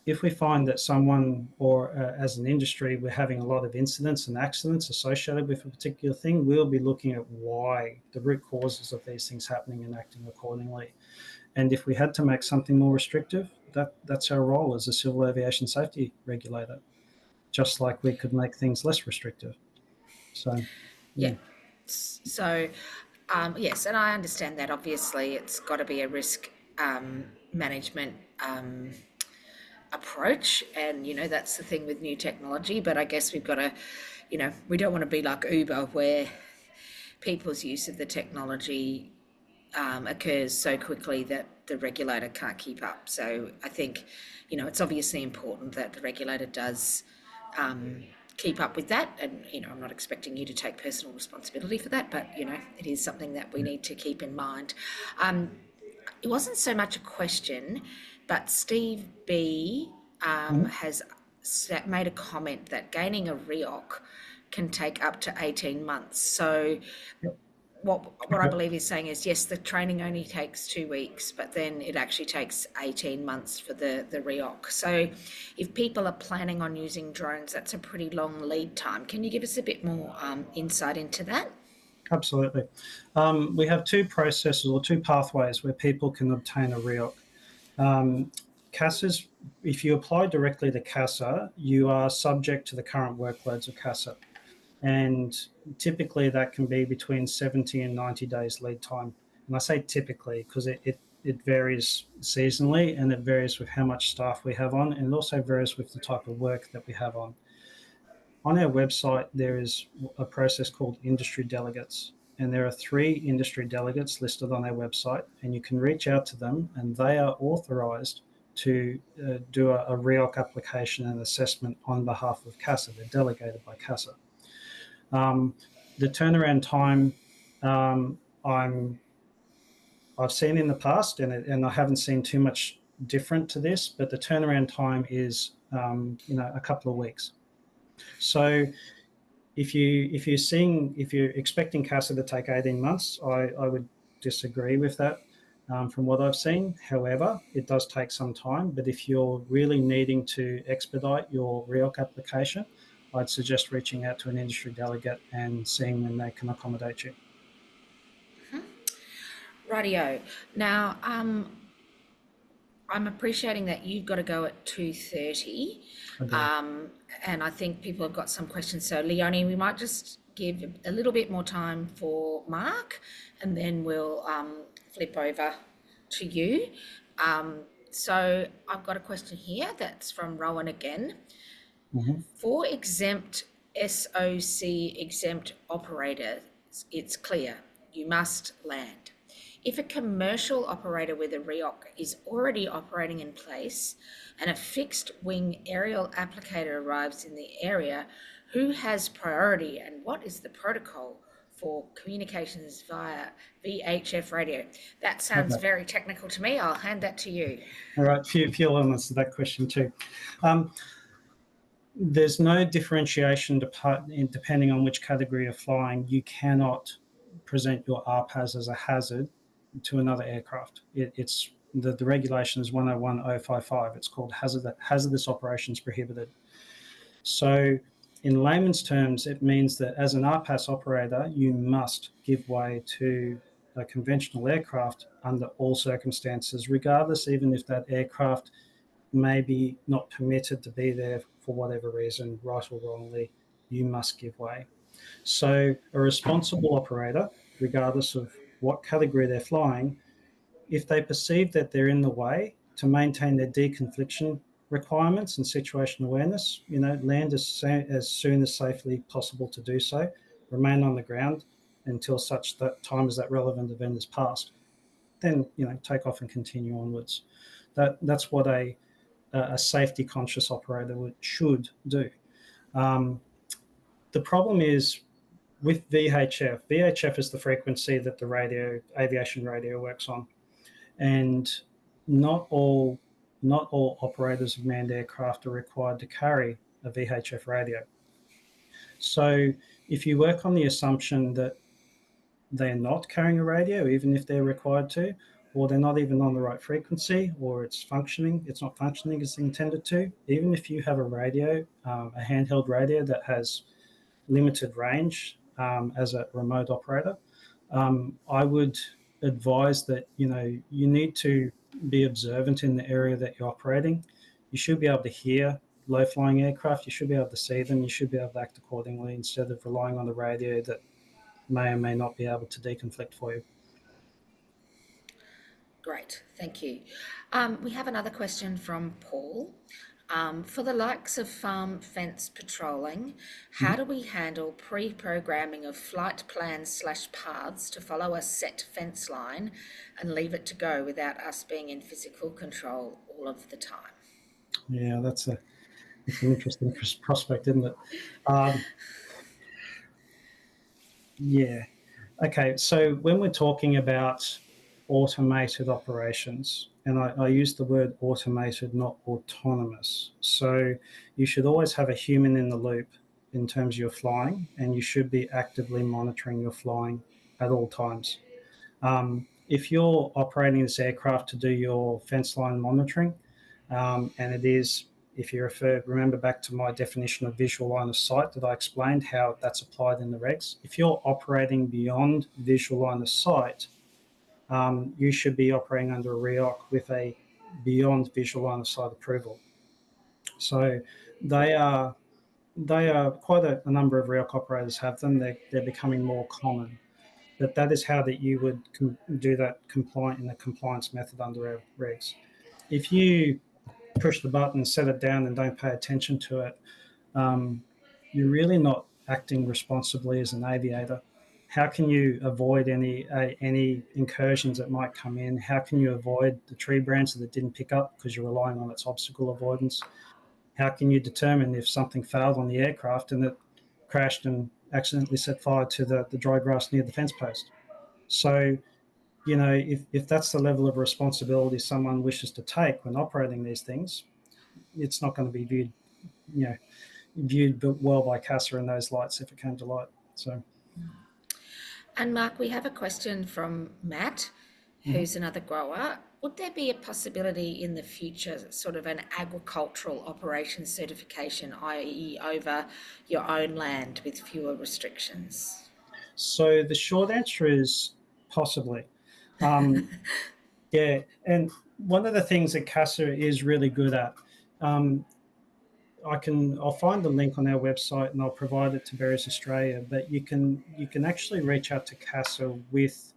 If we find that someone or as an industry we're having a lot of incidents and accidents associated with a particular thing, we'll be looking at why, the root causes of these things happening, and acting accordingly. And if we had to make something more restrictive, that's our role as a civil aviation safety regulator, just like we could make things less restrictive. So Yeah. So, yes, and I understand that obviously it's got to be a risk management approach, and that's the thing with new technology. But I guess we've got to, we don't want to be like Uber, where people's use of the technology occurs so quickly that the regulator can't keep up. So I think, it's obviously important that the regulator does keep up with that. And, I'm not expecting you to take personal responsibility for that, but, it is something that we need to keep in mind. It wasn't so much a question, but Steve B has made a comment that gaining a REOC can take up to 18 months. So what I believe he's saying is, yes, the training only takes 2 weeks, but then it actually takes 18 months for the REOC. So if people are planning on using drones, that's a pretty long lead time. Can you give us a bit more insight into that? Absolutely. We have two processes or two pathways where people can obtain a REOC. CASA's, if you apply directly to CASA, you are subject to the current workloads of CASA. And typically that can be between 70 and 90 days lead time. And I say typically because it varies seasonally, and it varies with how much staff we have on, and it also varies with the type of work that we have on. On our website, there is a process called industry delegates, and there are 3 industry delegates listed on our website, and you can reach out to them, and they are authorized to do a REOC application and assessment on behalf of CASA. They're delegated by CASA. The turnaround time I've seen in the past, and I haven't seen too much different to this, but the turnaround time is a couple of weeks. So if you're expecting CASA to take 18 months, I would disagree with that from what I've seen. However, it does take some time, but if you're really needing to expedite your REOC application, I'd suggest reaching out to an industry delegate and seeing when they can accommodate you. Rightio. Now, I'm appreciating that you've got to go at 2:30, I do. and I think people have got some questions. So, Leoni, we might just give a little bit more time for Mark, and then we'll flip over to you. So, I've got a question here that's from Rowan again. Mm-hmm. For exempt SOC exempt operators, it's clear you must land. If a commercial operator with a REOC is already operating in place and a fixed wing aerial applicator arrives in the area, who has priority and what is the protocol for communications via VHF radio? That sounds Okay. very technical to me. I'll hand that to you. All right. Few elements to that question too. There's no differentiation depending on which category you're flying. You cannot present your RPAS as a hazard to another aircraft. It's the regulation is 101055. It's called hazardous operations prohibited. So in layman's terms, it means that as an RPAS operator, you must give way to a conventional aircraft under all circumstances, regardless, even if that aircraft may be not permitted to be there for whatever reason, right or wrongly, you must give way. So a responsible operator, regardless of what category they're flying, if they perceive that they're in the way to maintain their deconfliction requirements and situation awareness, land as soon as safely possible to do so, remain on the ground until such that time as that relevant event is passed, then take off and continue onwards. That's what a safety conscious operator should do. The problem is with VHF. VHF is the frequency that the aviation radio works on, and not all operators of manned aircraft are required to carry a VHF radio. So if you work on the assumption that they're not carrying a radio, even if they're required to, or they're not even on the right frequency, or it's not functioning as intended to, even if you have a radio, a handheld radio that has limited range as a remote operator, I would advise that you need to be observant in the area that you're operating. You should be able to hear low-flying aircraft. You should be able to see them. You should be able to act accordingly instead of relying on the radio that may or may not be able to deconflict for you. Great, thank you. We have another question from Paul. For the likes of farm fence patrolling, how do we handle pre-programming of flight plans / paths to follow a set fence line and leave it to go without us being in physical control all of the time? Yeah, it's an interesting prospect, isn't it? Yeah. Okay, so when we're talking about automated operations, and I use the word automated, not autonomous. So you should always have a human in the loop in terms of your flying, and you should be actively monitoring your flying at all times. If you're operating this aircraft to do your fence line monitoring, and it is, if you remember back to my definition of visual line of sight that I explained how that's applied in the regs. If you're operating beyond visual line of sight, you should be operating under a REOC with a beyond visual line of sight approval. So they are quite a number of REOC operators have them. They're becoming more common. But that is how that you would do that in the compliance method under our regs. If you push the button, set it down, and don't pay attention to it, you're really not acting responsibly as an aviator. How can you avoid any incursions that might come in? How can you avoid the tree branch that it didn't pick up because you're relying on its obstacle avoidance? How can you determine if something failed on the aircraft and it crashed and accidentally set fire to the dry grass near the fence post? So, if that's the level of responsibility someone wishes to take when operating these things, it's not going to be viewed well by CASA in those lights if it came to light. So. And Mark, we have a question from Matt, who's another grower. Would there be a possibility in the future, sort of an agricultural operations certification, i.e. over your own land with fewer restrictions? So the short answer is possibly. Yeah, and one of the things that CASA is really good at, I'll find the link on our website and I'll provide it to Berries Australia. But you can actually reach out to CASA with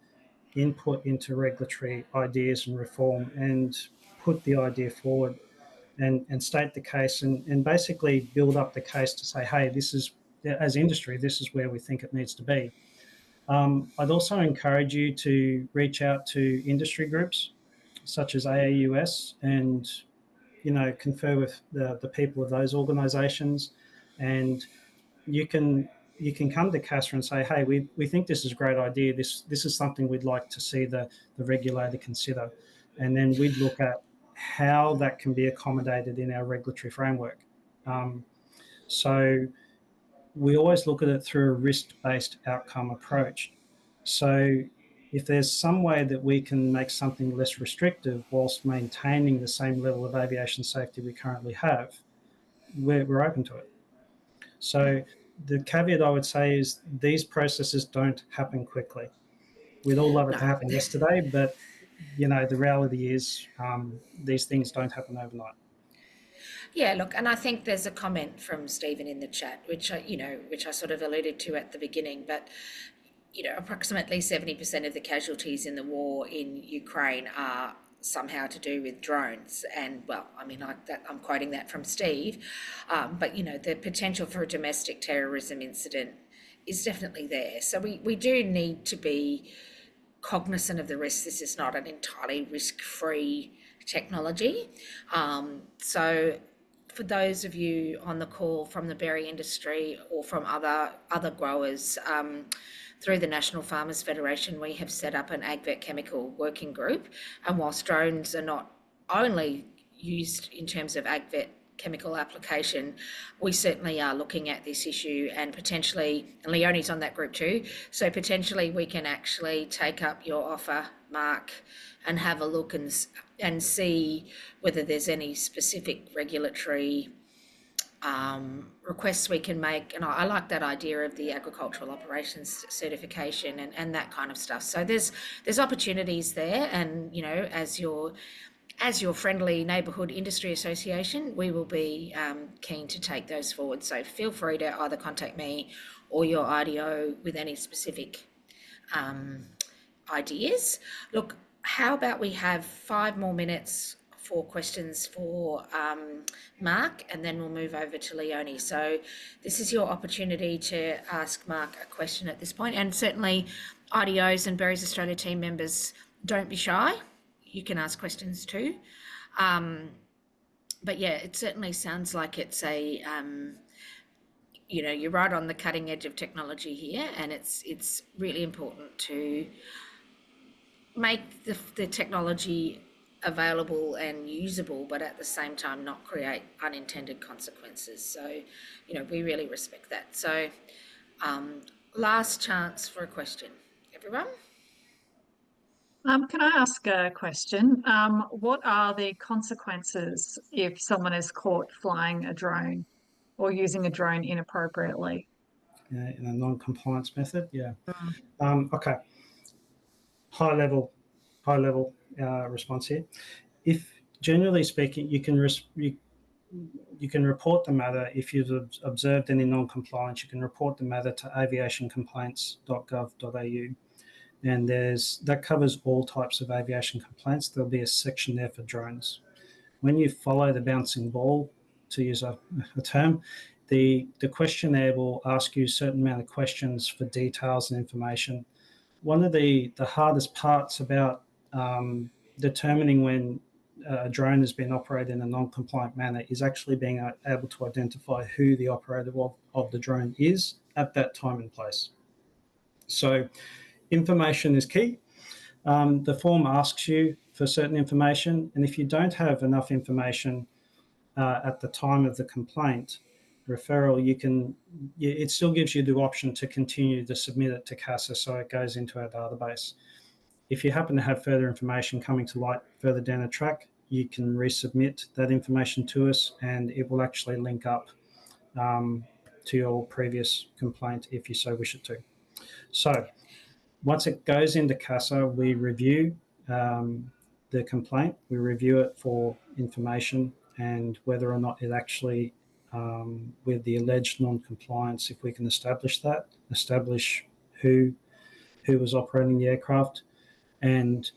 input into regulatory ideas and reform, and put the idea forward, and state the case, and basically build up the case to say, hey, this is, as industry, this is where we think it needs to be. I'd also encourage you to reach out to industry groups such as AAUS, and confer with the people of those organisations, and you can come to CASA and say, hey, we think this is a great idea. This is something we'd like to see the regulator consider, and then we'd look at how that can be accommodated in our regulatory framework. So we always look at it through a risk-based outcome approach. So if there's some way that we can make something less restrictive whilst maintaining the same level of aviation safety we currently have, we're open to it. So the caveat I would say is these processes don't happen quickly. We'd all love it to happen yesterday, but the reality is these things don't happen overnight. Yeah, look, and I think there's a comment from Stephen in the chat, which I sort of alluded to at the beginning, but approximately 70% of the casualties in the war in Ukraine are somehow to do with drones. And I'm quoting that from Steve, but the potential for a domestic terrorism incident is definitely there. So we do need to be cognizant of the risks. This is not an entirely risk-free technology. So for those of you on the call from the berry industry or from other growers, through the National Farmers Federation, we have set up an AgVet chemical working group. And whilst drones are not only used in terms of AgVet chemical application, we certainly are looking at this issue, and potentially, and Leoni's on that group too, so potentially we can actually take up your offer, Mark, and have a look and see whether there's any specific regulatory requests we can make. And I like that idea of the agricultural operations certification and that kind of stuff. So there's opportunities there, and as your friendly neighbourhood industry association, we will be keen to take those forward. So feel free to either contact me or your IDO with any specific ideas. Look, how about we have 5 more minutes for questions for Mark, and then we'll move over to Leoni. So this is your opportunity to ask Mark a question at this point, and certainly IDOs and Berries Australia team members, don't be shy. You can ask questions too. But yeah, it certainly sounds like it's you're right on the cutting edge of technology here, and it's really important to make the technology available and usable, but at the same time not create unintended consequences. So, we really respect that. So, last chance for a question, everyone. Can I ask a question? What are the consequences if someone is caught flying a drone or using a drone inappropriately? In a non-compliance method, yeah. Okay. High level response here. If generally speaking, you can report the matter if you've observed any non-compliance. You can report the matter to aviationcomplaints.gov.au, and that covers all types of aviation complaints. There'll be a section there for drones. When you follow the bouncing ball, to use a term, the questionnaire will ask you a certain amount of questions for details and information. One of the hardest parts about determining when a drone has been operated in a non-compliant manner is actually being able to identify who the operator of the drone is at that time and place. So information is key. The form asks you for certain information, and if you don't have enough information at the time of the complaint referral, it still gives you the option to continue to submit it to CASA, so it goes into our database. If you happen to have further information coming to light further down the track, you can resubmit that information to us, and it will actually link up to your previous complaint if you so wish it to. So once it goes into CASA, we review the complaint, we review it for information and whether or not it actually, with the alleged non-compliance, if we can establish who was operating the aircraft. And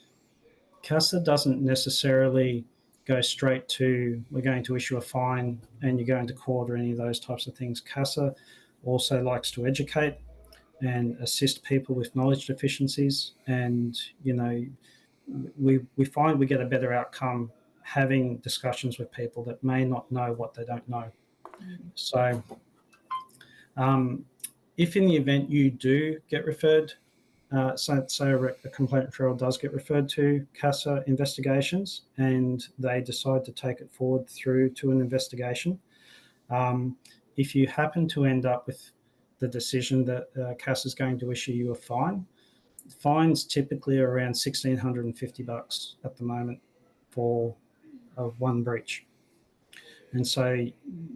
CASA doesn't necessarily go straight to, we're going to issue a fine and you're going to court or any of those types of things. CASA also likes to educate and assist people with knowledge deficiencies. And, we find we get a better outcome having discussions with people that may not know what they don't know. So if in the event you do get referred, say a complaint referral does get referred to CASA investigations and they decide to take it forward through to an investigation, if you happen to end up with the decision that CASA is going to issue you a fine, fines typically are around $1,650 at the moment for one breach. And so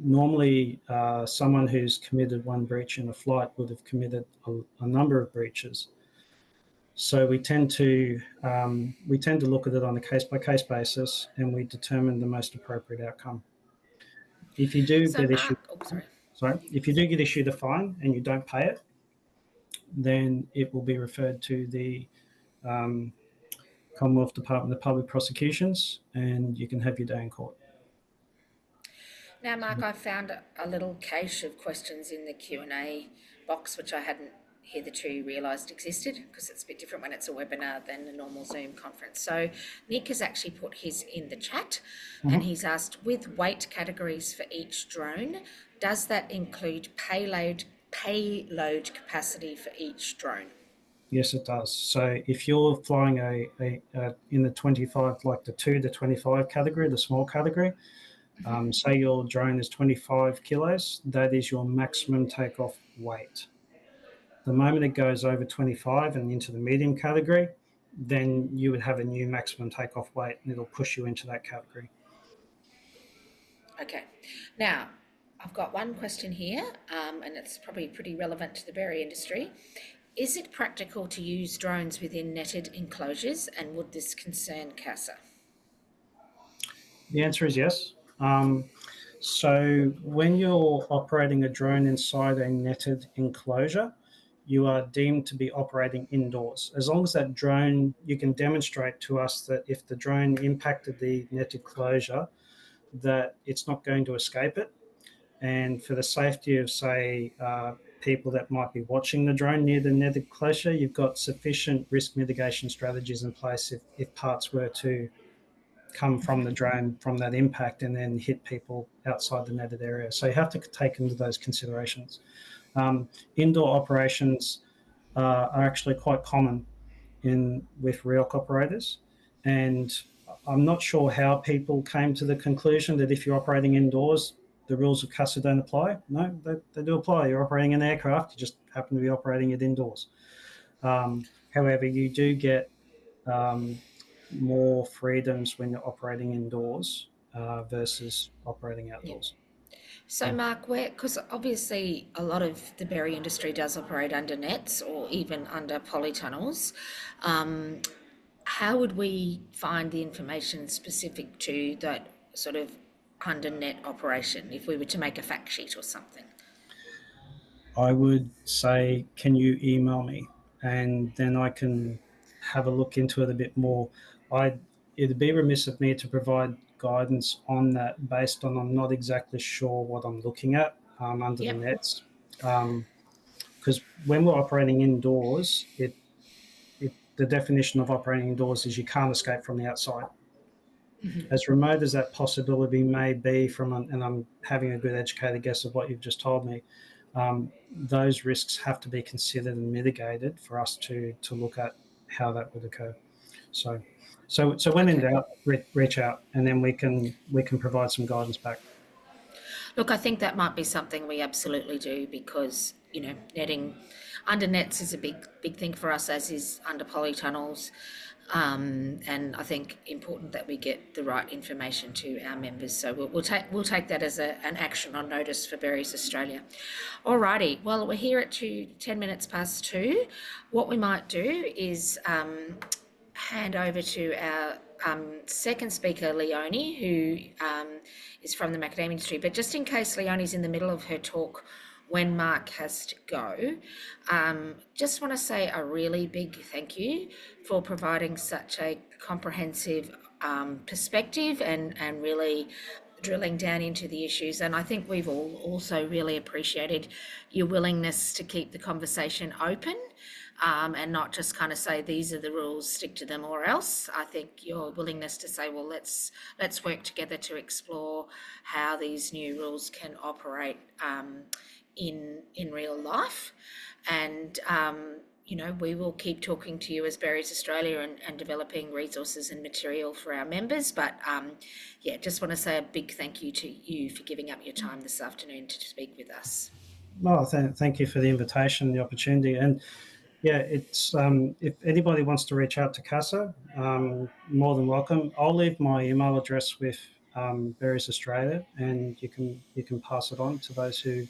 normally someone who's committed one breach in a flight would have committed a number of breaches. So we tend to look at it on a case-by-case basis, and we determine the most appropriate outcome. If you do if you do get issued a fine and you don't pay it, then it will be referred to the Commonwealth Department of Public Prosecutions, and you can have your day in court. Now, Mark, I found a little cache of questions in the Q&A box, which I hadn't hitherto realised existed, because it's a bit different when it's a webinar than a normal Zoom conference. So Nick has actually put his in the chat, and he's asked, with weight categories for each drone, does that include payload capacity for each drone? Yes, it does. So if you're flying in the 25, like the 2 to 25 category, the small category, say your drone is 25 kilos, that is your maximum takeoff weight. The moment it goes over 25 and into the medium category, then you would have a new maximum takeoff weight and it'll push you into that category. Okay. Now, I've got one question here, and it's probably pretty relevant to the berry industry. Is it practical to use drones within netted enclosures, and would this concern CASA? The answer is yes. So when you're operating a drone inside a netted enclosure, you are deemed to be operating indoors. As long as that drone, you can demonstrate to us that if the drone impacted the netted closure, that it's not going to escape it. And for the safety of, say, people that might be watching the drone near the netted closure, you've got sufficient risk mitigation strategies in place if parts were to come from the drone from that impact and then hit people outside the netted area. So you have to take into those considerations. Indoor operations are actually quite common with REOC operators, and I'm not sure how people came to the conclusion that if you're operating indoors, the rules of CASA don't apply. No, they do apply. You're operating an aircraft, you just happen to be operating it indoors. However, you do get more freedoms when you're operating indoors versus operating outdoors. So, Mark, because obviously a lot of the berry industry does operate under nets or even under polytunnels, how would we find the information specific to that sort of under net operation if we were to make a fact sheet or something? I would say, can you email me? And then I can have a look into it a bit more. It'd be remiss of me to provide guidance on that based on I'm not exactly sure what I'm looking at under the nets. Because when we're operating indoors, the definition of operating indoors is you can't escape from the outside. As remote as that possibility may be and I'm having a good educated guess of what you've just told me, those risks have to be considered and mitigated for us to look at how that would occur. So when in doubt, reach out, and then we can provide some guidance back. Look, I think that might be something we absolutely do because, netting under nets is a big thing for us, as is under polytunnels. And I think important that we get the right information to our members. So we'll take that as an action on notice for Berries Australia. Alrighty, well, we're here at 10 minutes past 2. What we might do is hand over to our second speaker, Leoni, who is from the macadamia industry. But just in case Leoni's in the middle of her talk when Mark has to go, just want to say a really big thank you for providing such a comprehensive perspective and really drilling down into the issues. And I think we've all also really appreciated your willingness to keep the conversation open and not just kind of say these are the rules, stick to them or else. I think your willingness to say, well, let's work together to explore how these new rules can operate in real life. And we will keep talking to you as Berries Australia and developing resources and material for our members. But just want to say a big thank you to you for giving up your time this afternoon to speak with us. Well, thank you for the invitation, the opportunity. And yeah, it's if anybody wants to reach out to CASA, more than welcome. I'll leave my email address with Berries Australia, and you can pass it on to those who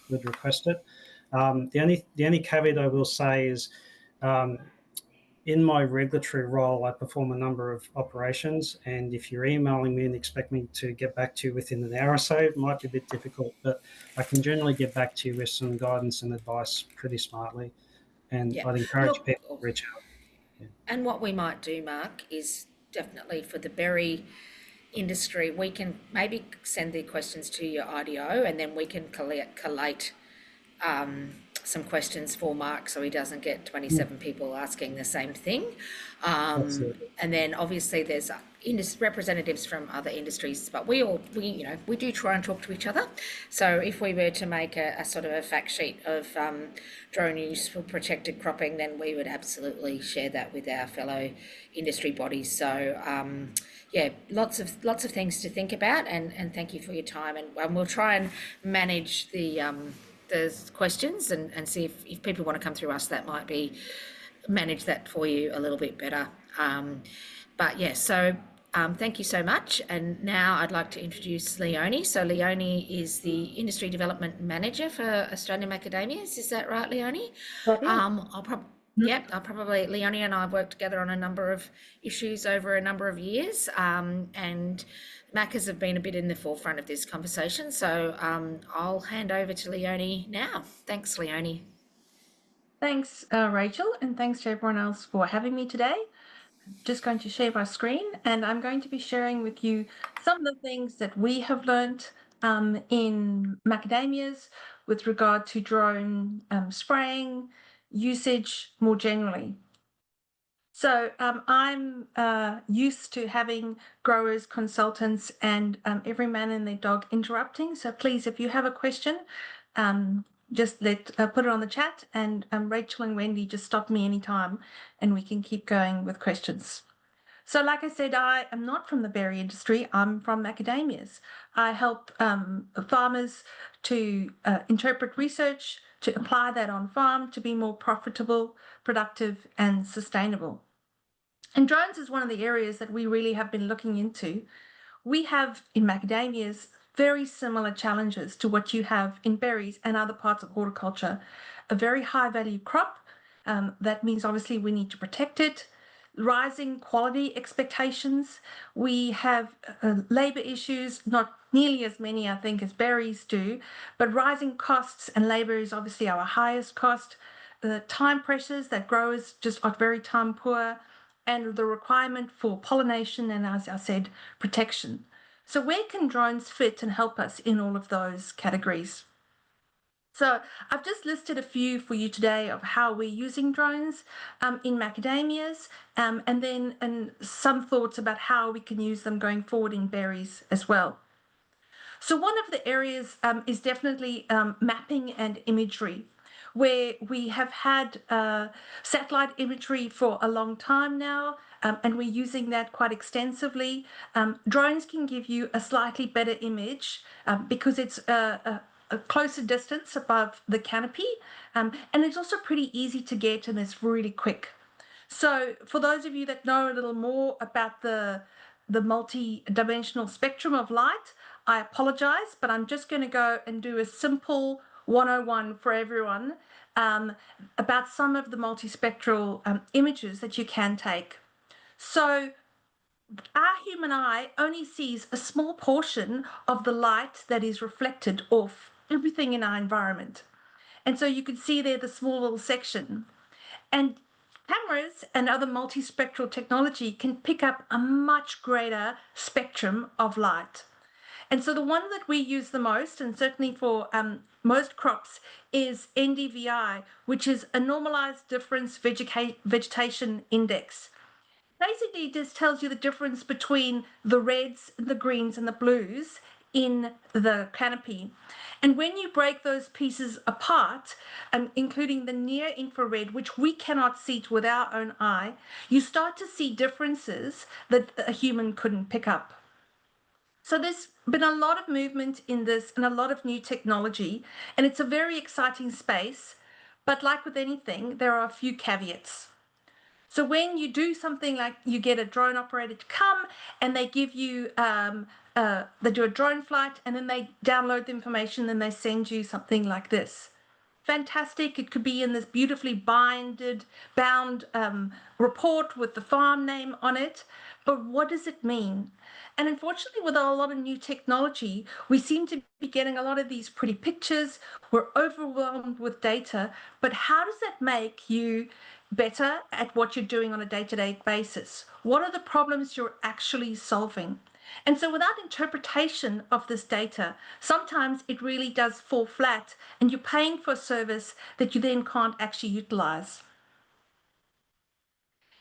would request it. The only caveat I will say is, in my regulatory role, I perform a number of operations, and if you're emailing me and expect me to get back to you within an hour or so, it might be a bit difficult, but I can generally get back to you with some guidance and advice pretty smartly, and I'd encourage people to reach out. Yeah. And what we might do, Mark, is definitely for the berry industry, we can maybe send the questions to your IDO and then we can collate some questions for Mark so he doesn't get 27 people asking the same thing. And then obviously there's representatives from other industries, but we do try and talk to each other. So if we were to make a sort of a fact sheet of drone use for protected cropping, then we would absolutely share that with our fellow industry bodies. So lots of things to think about, and thank you for your time, and we'll try and manage the questions and see if people want to come through us, that might be manage that for you a little bit better. Thank you so much. And now I'd like to introduce Leoni. So Leoni is the Industry Development Manager for Australian Macadamias. Is that right, Leoni? Leoni and I have worked together on a number of issues over a number of years, and Macas have been a bit in the forefront of this conversation. So I'll hand over to Leoni now. Thanks, Leoni. Thanks, Rachel, and thanks to everyone else for having me today. I'm just going to share my screen, and I'm going to be sharing with you some of the things that we have learnt in macadamias with regard to drone spraying usage more generally. So I'm used to having growers, consultants, and every man and their dog interrupting. So please, if you have a question, just put it on the chat, and Rachel and Wendy just stop me anytime, and we can keep going with questions. So like I said, I am not from the berry industry. I'm from macadamias. I help farmers to interpret research, to apply that on farm, to be more profitable, productive, and sustainable. And drones is one of the areas that we really have been looking into. We have in macadamias very similar challenges to what you have in berries and other parts of horticulture. A very high value crop. That means obviously we need to protect it. Rising quality expectations. We have labor issues, not nearly as many, I think, as berries do, but rising costs, and labor is obviously our highest cost. The time pressures that growers just are very time poor, and the requirement for pollination and, as I said, protection. So where can drones fit and help us in all of those categories? So I've just listed a few for you today of how we're using drones in macadamias, and then some thoughts about how we can use them going forward in berries as well. So one of the areas is definitely mapping and imagery, where we have had satellite imagery for a long time now, and we're using that quite extensively. Drones can give you a slightly better image because it's a closer distance above the canopy, and it's also pretty easy to get, and it's really quick. So for those of you that know a little more about the multi-dimensional spectrum of light, I apologize, but I'm just going to go and do a simple 101 for everyone about some of the multispectral images that you can take. So our human eye only sees a small portion of the light that is reflected off everything in our environment. And so you can see there the small little section. And cameras and other multispectral technology can pick up a much greater spectrum of light. And so the one that we use the most, and certainly for most crops, is NDVI, which is a normalized difference vegetation index. Basically, just tells you the difference between the reds, the greens, and the blues in the canopy. And when you break those pieces apart, including the near infrared, which we cannot see with our own eye, you start to see differences that a human couldn't pick up. So there's been a lot of movement in this and a lot of new technology, and it's a very exciting space. But like with anything, there are a few caveats. So when you do something like you get a drone operator to come and they give you, they do a drone flight and then they download the information and they send you something like this. Fantastic. It could be in this beautifully bound report with the farm name on it. But what does it mean? And unfortunately, with a lot of new technology, we seem to be getting a lot of these pretty pictures. We're overwhelmed with data. But how does that make you better at what you're doing on a day-to-day basis? What are the problems you're actually solving? And so without interpretation of this data, sometimes it really does fall flat and you're paying for a service that you then can't actually utilize.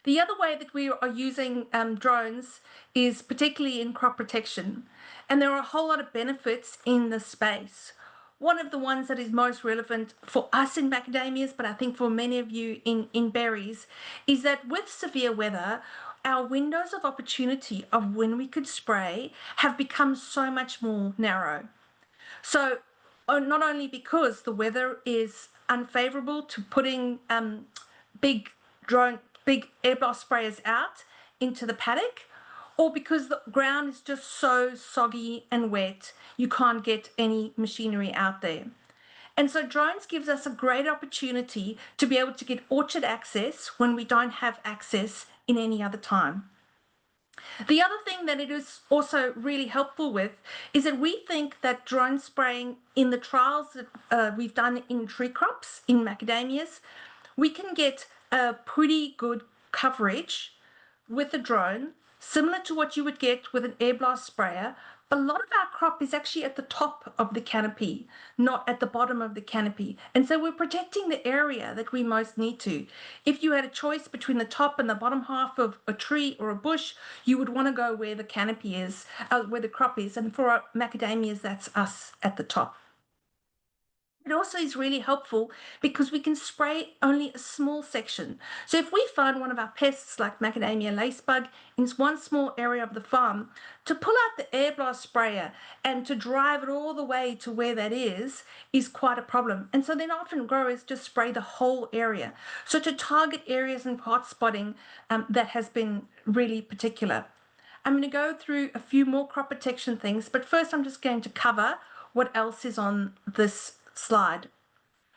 The other way that we are using drones is particularly in crop protection, and there are a whole lot of benefits in this space. One of the ones that is most relevant for us in macadamias, but I think for many of you in berries, is that with severe weather, our windows of opportunity of when we could spray have become so much more narrow. So not only because the weather is unfavorable to putting big air blast sprayers out into the paddock, or because the ground is just so soggy and wet, you can't get any machinery out there. And so drones gives us a great opportunity to be able to get orchard access when we don't have access in any other time. The other thing that it is also really helpful with is that we think that drone spraying in the trials that we've done in tree crops, in macadamias, we can get a pretty good coverage with a drone, similar to what you would get with an air blast sprayer. But a lot of our crop is actually at the top of the canopy, not at the bottom of the canopy. And so we're protecting the area that we most need to. If you had a choice between the top and the bottom half of a tree or a bush, you would want to go where the canopy is, where the crop is. And for our macadamias, that's us at the top. It also is really helpful because we can spray only a small section. So if we find one of our pests like Macadamia lacebug in one small area of the farm, to pull out the air blast sprayer and to drive it all the way to where that is quite a problem. And so then often growers just spray the whole area. So to target areas and hot spotting, that has been really particular. I'm going to go through a few more crop protection things, but first I'm just going to cover what else is on this slide.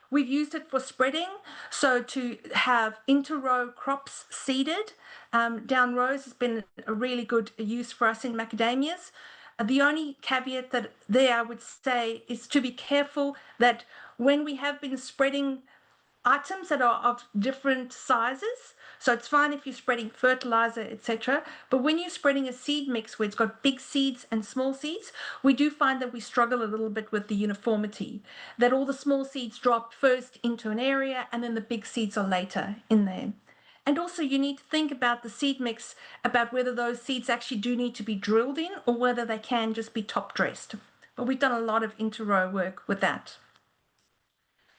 We've used it for spreading, so to have inter-row crops seeded down rows has been a really good use for us in macadamias. The only caveat that there I would say is to be careful that when we have been spreading items that are of different sizes, so it's fine if you're spreading fertilizer, etc. But when you're spreading a seed mix where it's got big seeds and small seeds, we do find that we struggle a little bit with the uniformity, that all the small seeds drop first into an area and then the big seeds are later in there. And also you need to think about the seed mix, about whether those seeds actually do need to be drilled in or whether they can just be top dressed. But we've done a lot of inter-row work with that.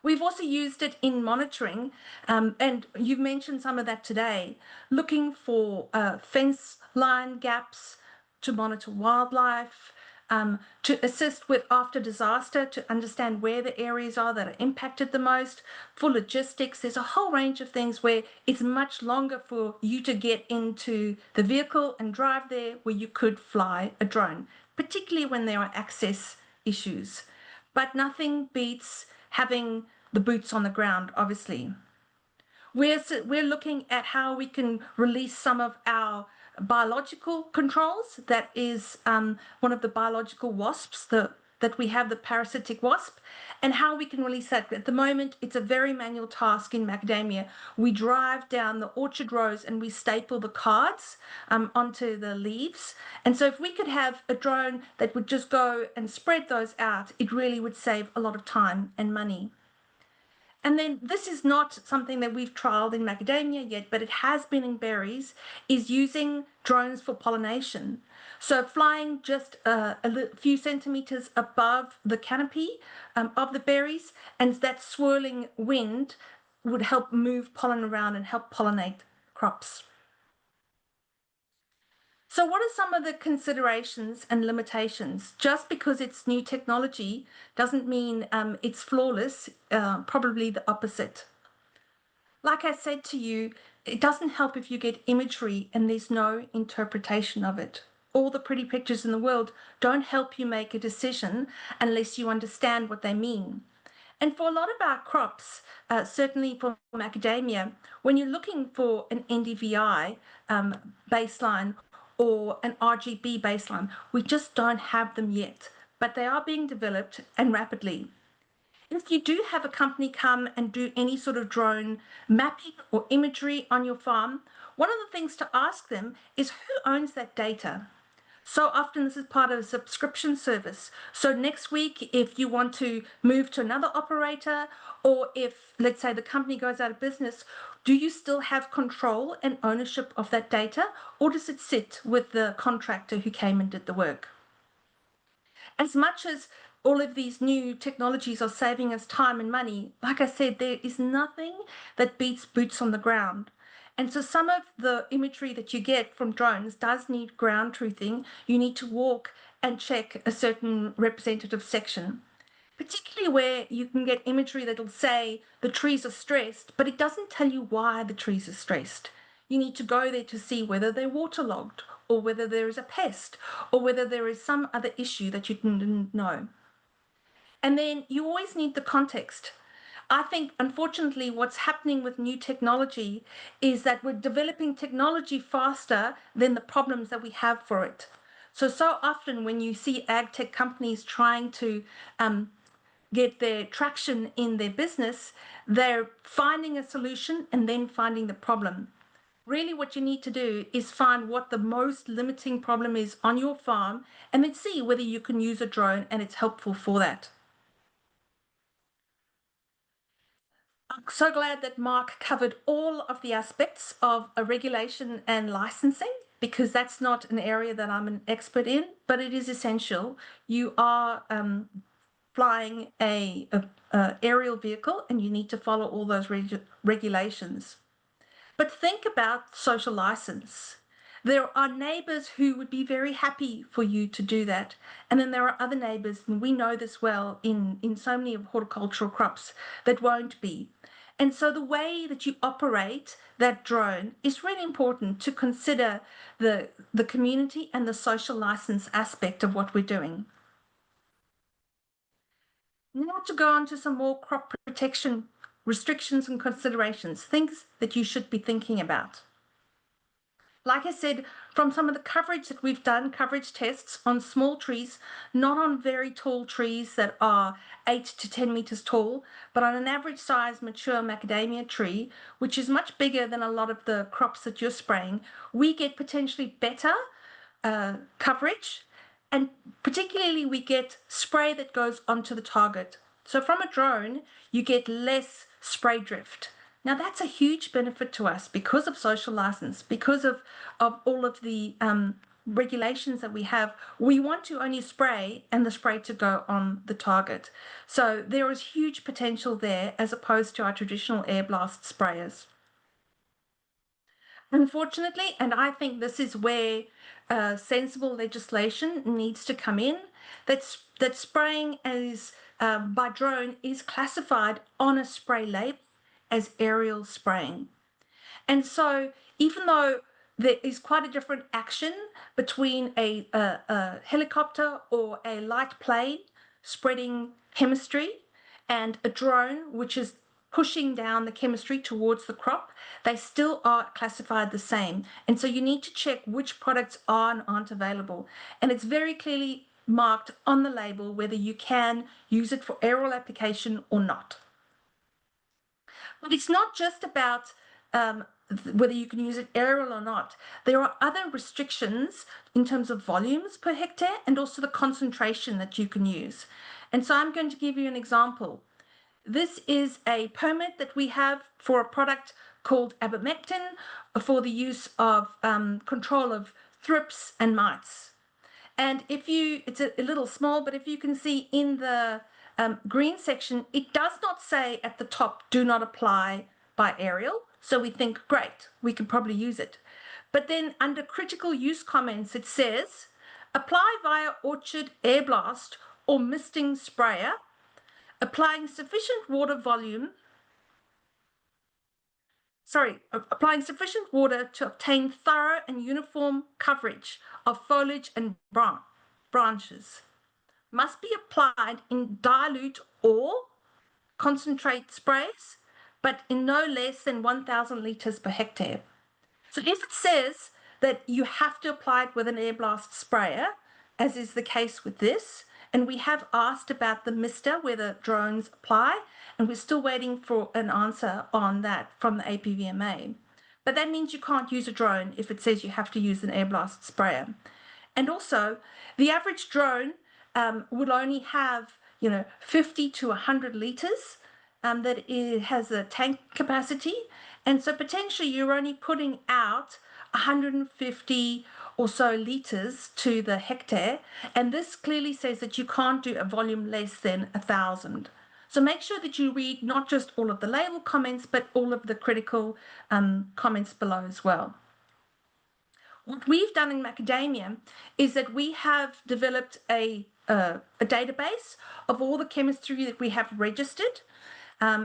We've also used it in monitoring, and you've mentioned some of that today, looking for fence line gaps to monitor wildlife, to assist with after disaster, to understand where the areas are that are impacted the most, for logistics. There's a whole range of things where it's much longer for you to get into the vehicle and drive there where you could fly a drone, particularly when there are access issues. But nothing beats having the boots on the ground, obviously. We're looking at how we can release some of our biological controls. That is one of the biological wasps that we have, the parasitic wasp, and how we can release that. At the moment, it's a very manual task in macadamia. We drive down the orchard rows and we staple the cards onto the leaves. And so if we could have a drone that would just go and spread those out, it really would save a lot of time and money. And then this is not something that we've trialed in macadamia yet, but it has been in berries, is using drones for pollination. So flying just a few centimeters above the canopy of the berries, and that swirling wind would help move pollen around and help pollinate crops. So what are some of the considerations and limitations? Just because it's new technology doesn't mean it's flawless, probably the opposite. Like I said to you, it doesn't help if you get imagery and there's no interpretation of it. All the pretty pictures in the world don't help you make a decision unless you understand what they mean. And for a lot of our crops, certainly for macadamia, when you're looking for an NDVI baseline or an RGB baseline, we just don't have them yet, but they are being developed and rapidly. If you do have a company come and do any sort of drone mapping or imagery on your farm, one of the things to ask them is who owns that data? So often this is part of a subscription service. So next week, if you want to move to another operator, or if, let's say, the company goes out of business, do you still have control and ownership of that data, or does it sit with the contractor who came and did the work? As much as all of these new technologies are saving us time and money, like I said, there is nothing that beats boots on the ground. And so some of the imagery that you get from drones does need ground truthing. You need to walk and check a certain representative section, particularly where you can get imagery that'll say the trees are stressed, but it doesn't tell you why the trees are stressed. You need to go there to see whether they're waterlogged, or whether there is a pest, or whether there is some other issue that you didn't know. And then you always need the context. I think, unfortunately, what's happening with new technology is that we're developing technology faster than the problems that we have for it. So often when you see ag tech companies trying to get their traction in their business, they're finding a solution and then finding the problem. Really what you need to do is find what the most limiting problem is on your farm and then see whether you can use a drone and it's helpful for that. I'm so glad that Mark covered all of the aspects of a regulation and licensing, because that's not an area that I'm an expert in, but it is essential. You are flying a aerial vehicle and you need to follow all those regulations. But think about social license. There are neighbors who would be very happy for you to do that. And then there are other neighbors, and we know this well in so many of horticultural crops, that won't be. And so the way that you operate that drone is really important to consider the community and the social license aspect of what we're doing. Now to go on to some more crop protection restrictions and considerations, things that you should be thinking about. Like I said, from some of the coverage that we've done, coverage tests on small trees, not on very tall trees that are 8 to 10 meters tall, but on an average size mature macadamia tree, which is much bigger than a lot of the crops that you're spraying, we get potentially better coverage, and particularly we get spray that goes onto the target. So from a drone, you get less spray drift. Now that's a huge benefit to us because of social license, because of all of the regulations that we have. We want to only spray and the spray to go on the target. So there is huge potential there as opposed to our traditional air blast sprayers. Unfortunately, and I think this is where sensible legislation needs to come in, that spraying as by drone is classified on a spray label as aerial spraying. And so even though there is quite a different action between a helicopter or a light plane spreading chemistry and a drone, which is pushing down the chemistry towards the crop, they still are classified the same. And so you need to check which products are and aren't available. And it's very clearly marked on the label whether you can use it for aerial application or not. But it's not just about whether you can use it aerial or not. There are other restrictions in terms of volumes per hectare and also the concentration that you can use. And so I'm going to give you an example. This is a permit that we have for a product called abamectin for the use of control of thrips and mites. And it's a little small, but if you can see in the green section, it does not say at the top, do not apply by aerial. So we think, great, we could probably use it. But then under critical use comments, it says, apply via orchard air blast or misting sprayer, applying sufficient water to obtain thorough and uniform coverage of foliage and branches. Must be applied in dilute or concentrate sprays, but in no less than 1,000 litres per hectare. So if it says that you have to apply it with an air blast sprayer, as is the case with this, and we have asked about the mister, whether drones apply, and we're still waiting for an answer on that from the APVMA. But that means you can't use a drone if it says you have to use an air blast sprayer. And also, the average drone will only have 50 to 100 litres that it has a tank capacity. And so potentially you're only putting out 150 or so litres to the hectare. And this clearly says that you can't do a volume less than 1,000. So make sure that you read not just all of the label comments, but all of the critical comments below as well. What we've done in Macadamia is that we have developed a database of all the chemistry that we have registered.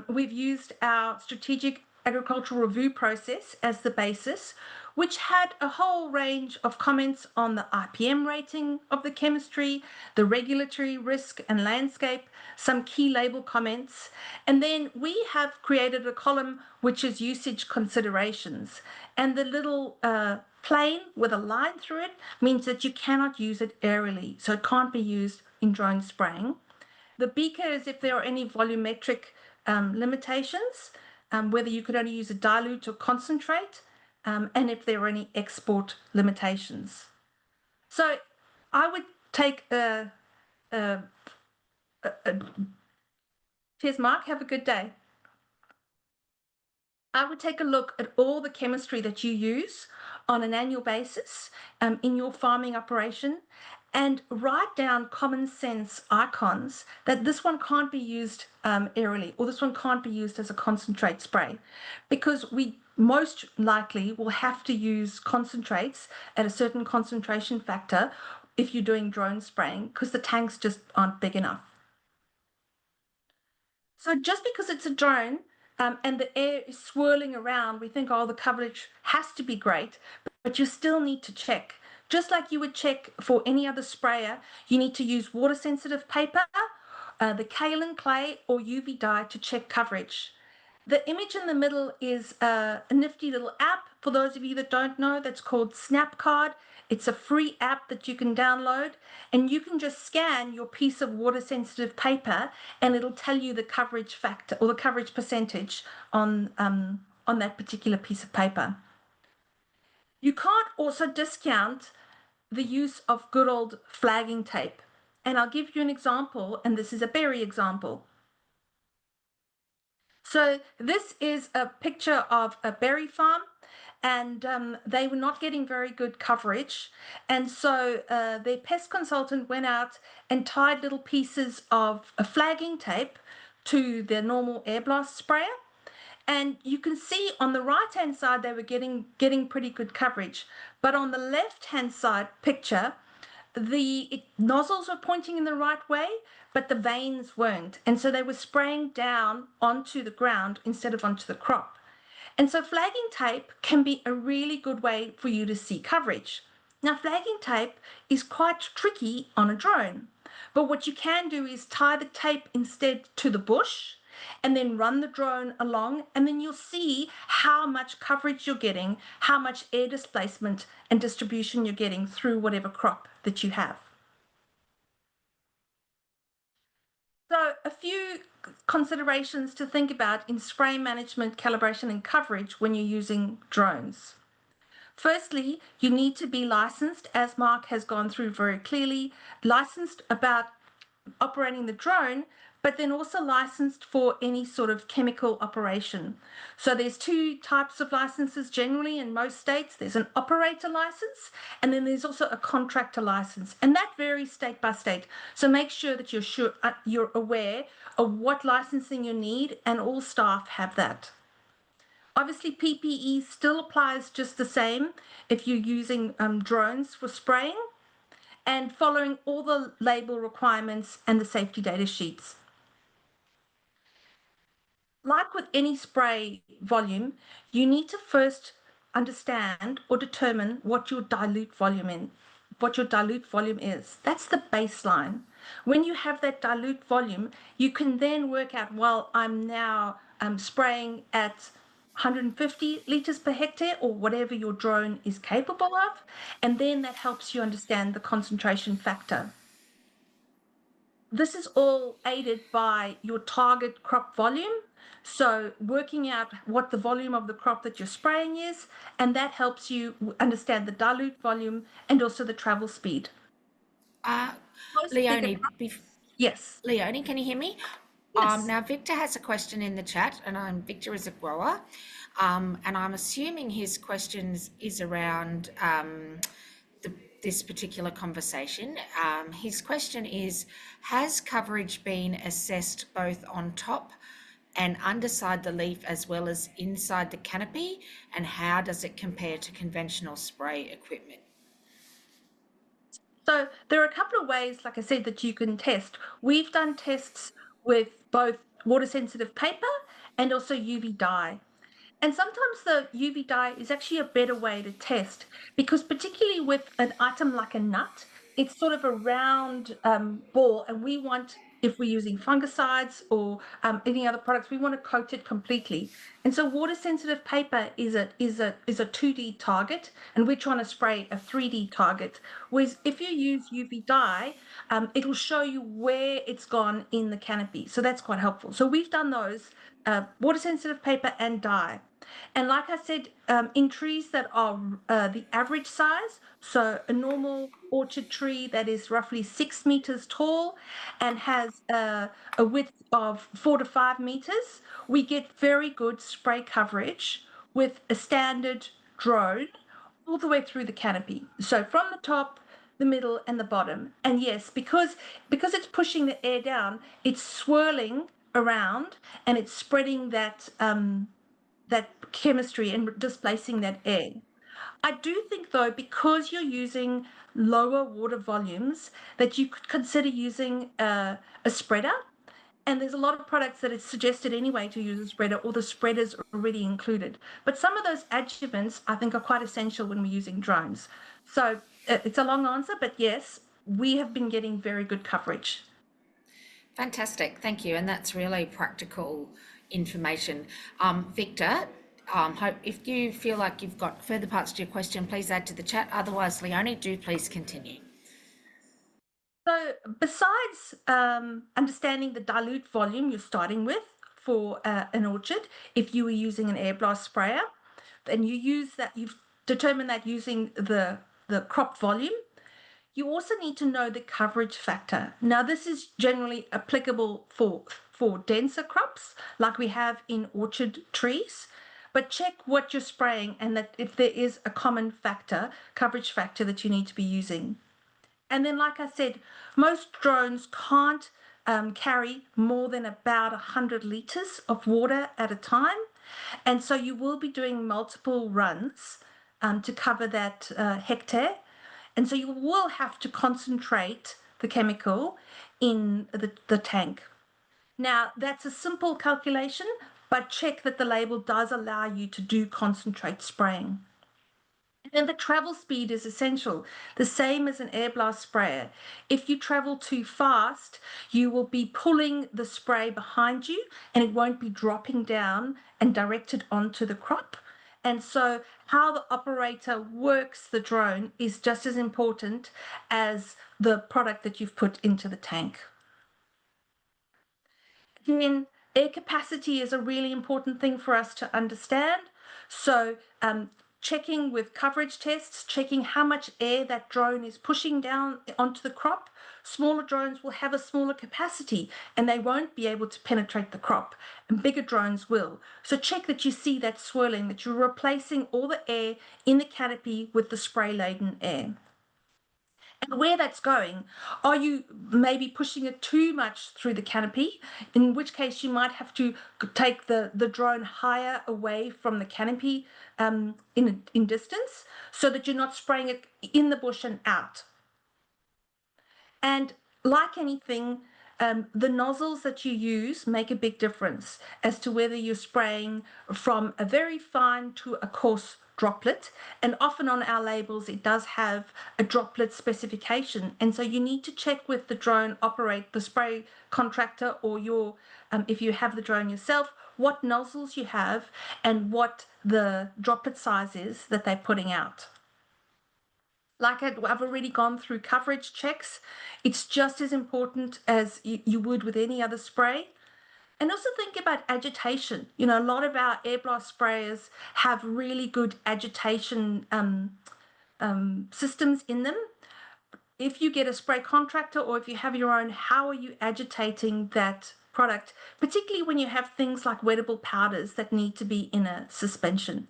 We've used our strategic agricultural review process as the basis, which had a whole range of comments on the IPM rating of the chemistry, the regulatory risk and landscape, some key label comments, and then we have created a column which is usage considerations. And the little plane with a line through it means that you cannot use it aerially, so it can't be used in drone spraying. The beaker is if there are any volumetric limitations, whether you could only use a dilute or concentrate, and if there are any export limitations. So I would take cheers, Mark, have a good day. I would take a look at all the chemistry that you use on an annual basis in your farming operation and write down common sense icons that this one can't be used aerially or this one can't be used as a concentrate spray, because we most likely will have to use concentrates at a certain concentration factor if you're doing drone spraying, because the tanks just aren't big enough. So just because it's a drone and the air is swirling around, we think, oh, the coverage has to be great, but you still need to check. Just like you would check for any other sprayer, you need to use water-sensitive paper, the kaolin clay or UV dye to check coverage. The image in the middle is a nifty little app. For those of you that don't know, that's called Snapcard. It's a free app that you can download, and you can just scan your piece of water-sensitive paper, and it'll tell you the coverage factor or the coverage percentage on that particular piece of paper. You can't also discount the use of good old flagging tape. And I'll give you an example, and this is a berry example. So this is a picture of a berry farm, and they were not getting very good coverage. And so their pest consultant went out and tied little pieces of a flagging tape to their normal air blast sprayer. And you can see on the right-hand side, they were getting pretty good coverage. But on the left-hand side picture, the nozzles were pointing in the right way, but the veins weren't. And so they were spraying down onto the ground instead of onto the crop. And so flagging tape can be a really good way for you to see coverage. Now, flagging tape is quite tricky on a drone. But what you can do is tie the tape instead to the bush, and then run the drone along, and then you'll see how much coverage you're getting, how much air displacement and distribution you're getting through whatever crop that you have. So a few considerations to think about in spray management, calibration, and coverage when you're using drones. Firstly, you need to be licensed, as Mark has gone through very clearly, licensed about operating the drone, but then also licensed for any sort of chemical operation. So there's two types of licenses generally in most states. There's an operator license, and then there's also a contractor license, and that varies state by state. So make sure that you're aware of what licensing you need, and all staff have that. Obviously, PPE still applies just the same if you're using drones for spraying, and following all the label requirements and the safety data sheets. Like with any spray volume, you need to first understand or determine what your dilute volume is. That's the baseline. When you have that dilute volume, you can then work out, well, I'm now spraying at 150 litres per hectare, or whatever your drone is capable of, and then that helps you understand the concentration factor. This is all aided by your target crop volume, so working out what the volume of the crop that you're spraying is, and that helps you understand the dilute volume and also the travel speed. Leoni, Yes. Leoni, can you hear me? Yes. Now, Victor has a question in the chat, and Victor is a grower, and I'm assuming his questions is around this particular conversation. His question is, has coverage been assessed both on top and underside the leaf as well as inside the canopy, and how does it compare to conventional spray equipment? So there are a couple of ways, like I said, that you can test. We've done tests with both water sensitive paper and also UV dye. And sometimes the UV dye is actually a better way to test, because particularly with an item like a nut, it's sort of a round ball, and we want, if we're using fungicides or any other products, we want to coat it completely. And so water sensitive paper is a 2D target, and we're trying to spray a 3D target. Whereas if you use UV dye, it'll show you where it's gone in the canopy. So that's quite helpful. So we've done those, water sensitive paper and dye. And like I said, in trees that are the average size, so a normal orchard tree that is roughly 6 meters tall and has a width of 4 to 5 meters, we get very good spray coverage with a standard drone all the way through the canopy. So from the top, the middle, and the bottom. And yes, because it's pushing the air down, it's swirling around and it's spreading that that chemistry and displacing that air. I do think, though, because you're using lower water volumes, that you could consider using a spreader. And there's a lot of products that it's suggested anyway to use a spreader, or the spreader's already included. But some of those adjuvants, I think, are quite essential when we're using drones. So it's a long answer, but yes, we have been getting very good coverage. Fantastic, thank you, and that's really practical information. Victor, if you feel like you've got further parts to your question, please add to the chat. Otherwise, Leoni, do please continue. So besides understanding the dilute volume you're starting with for an orchard, if you were using an air blast sprayer, and you've determined that using the crop volume, you also need to know the coverage factor. Now, this is generally applicable for denser crops like we have in orchard trees, but check what you're spraying and that if there is a common coverage factor that you need to be using. And then, like I said, most drones can't carry more than about 100 litres of water at a time. And so you will be doing multiple runs to cover that hectare. And so you will have to concentrate the chemical in the tank. Now, that's a simple calculation, but check that the label does allow you to do concentrate spraying. And the travel speed is essential, the same as an air blast sprayer. If you travel too fast, you will be pulling the spray behind you and it won't be dropping down and directed onto the crop. And so how the operator works the drone is just as important as the product that you've put into the tank. Again, air capacity is a really important thing for us to understand. So checking with coverage tests, checking how much air that drone is pushing down onto the crop. Smaller drones will have a smaller capacity and they won't be able to penetrate the crop, and bigger drones will. So check that you see that swirling, that you're replacing all the air in the canopy with the spray-laden air. And where that's going, are you maybe pushing it too much through the canopy, in which case you might have to take the drone higher away from the canopy in distance, so that you're not spraying it in the bush and out. And like anything, the nozzles that you use make a big difference as to whether you're spraying from a very fine to a coarse droplet. And often on our labels, it does have a droplet specification. And so you need to check with the drone the spray contractor, or if you have the drone yourself, what nozzles you have and what the droplet size is that they're putting out. Like I've already gone through coverage checks. It's just as important as you would with any other spray. And also think about agitation. A lot of our air blast sprayers have really good agitation systems in them. If you get a spray contractor or if you have your own, how are you agitating that product, particularly when you have things like wettable powders that need to be in a suspension?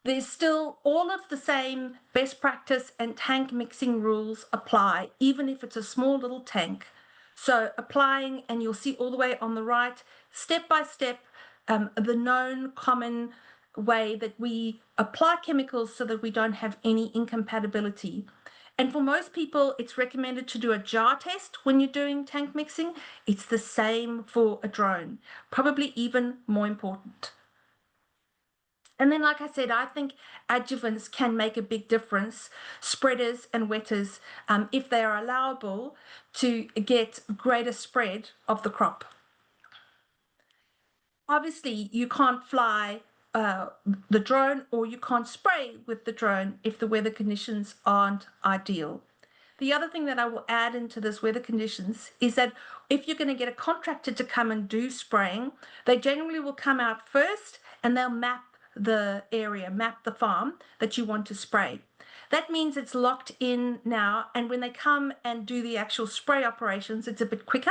There's still all of the same best practice and tank mixing rules apply, even if it's a small little tank. So applying, and you'll see all the way on the right, step by step, the known common way that we apply chemicals so that we don't have any incompatibility. And for most people, it's recommended to do a jar test when you're doing tank mixing. It's the same for a drone, probably even more important. And then, like I said, I think adjuvants can make a big difference, spreaders and wetters, if they are allowable to get greater spread of the crop. Obviously, you can't fly the drone, or you can't spray with the drone if the weather conditions aren't ideal. The other thing that I will add into this weather conditions is that if you're going to get a contractor to come and do spraying, they generally will come out first and they'll map the area, map the farm that you want to spray. That means it's locked in now, and when they come and do the actual spray operations, it's a bit quicker.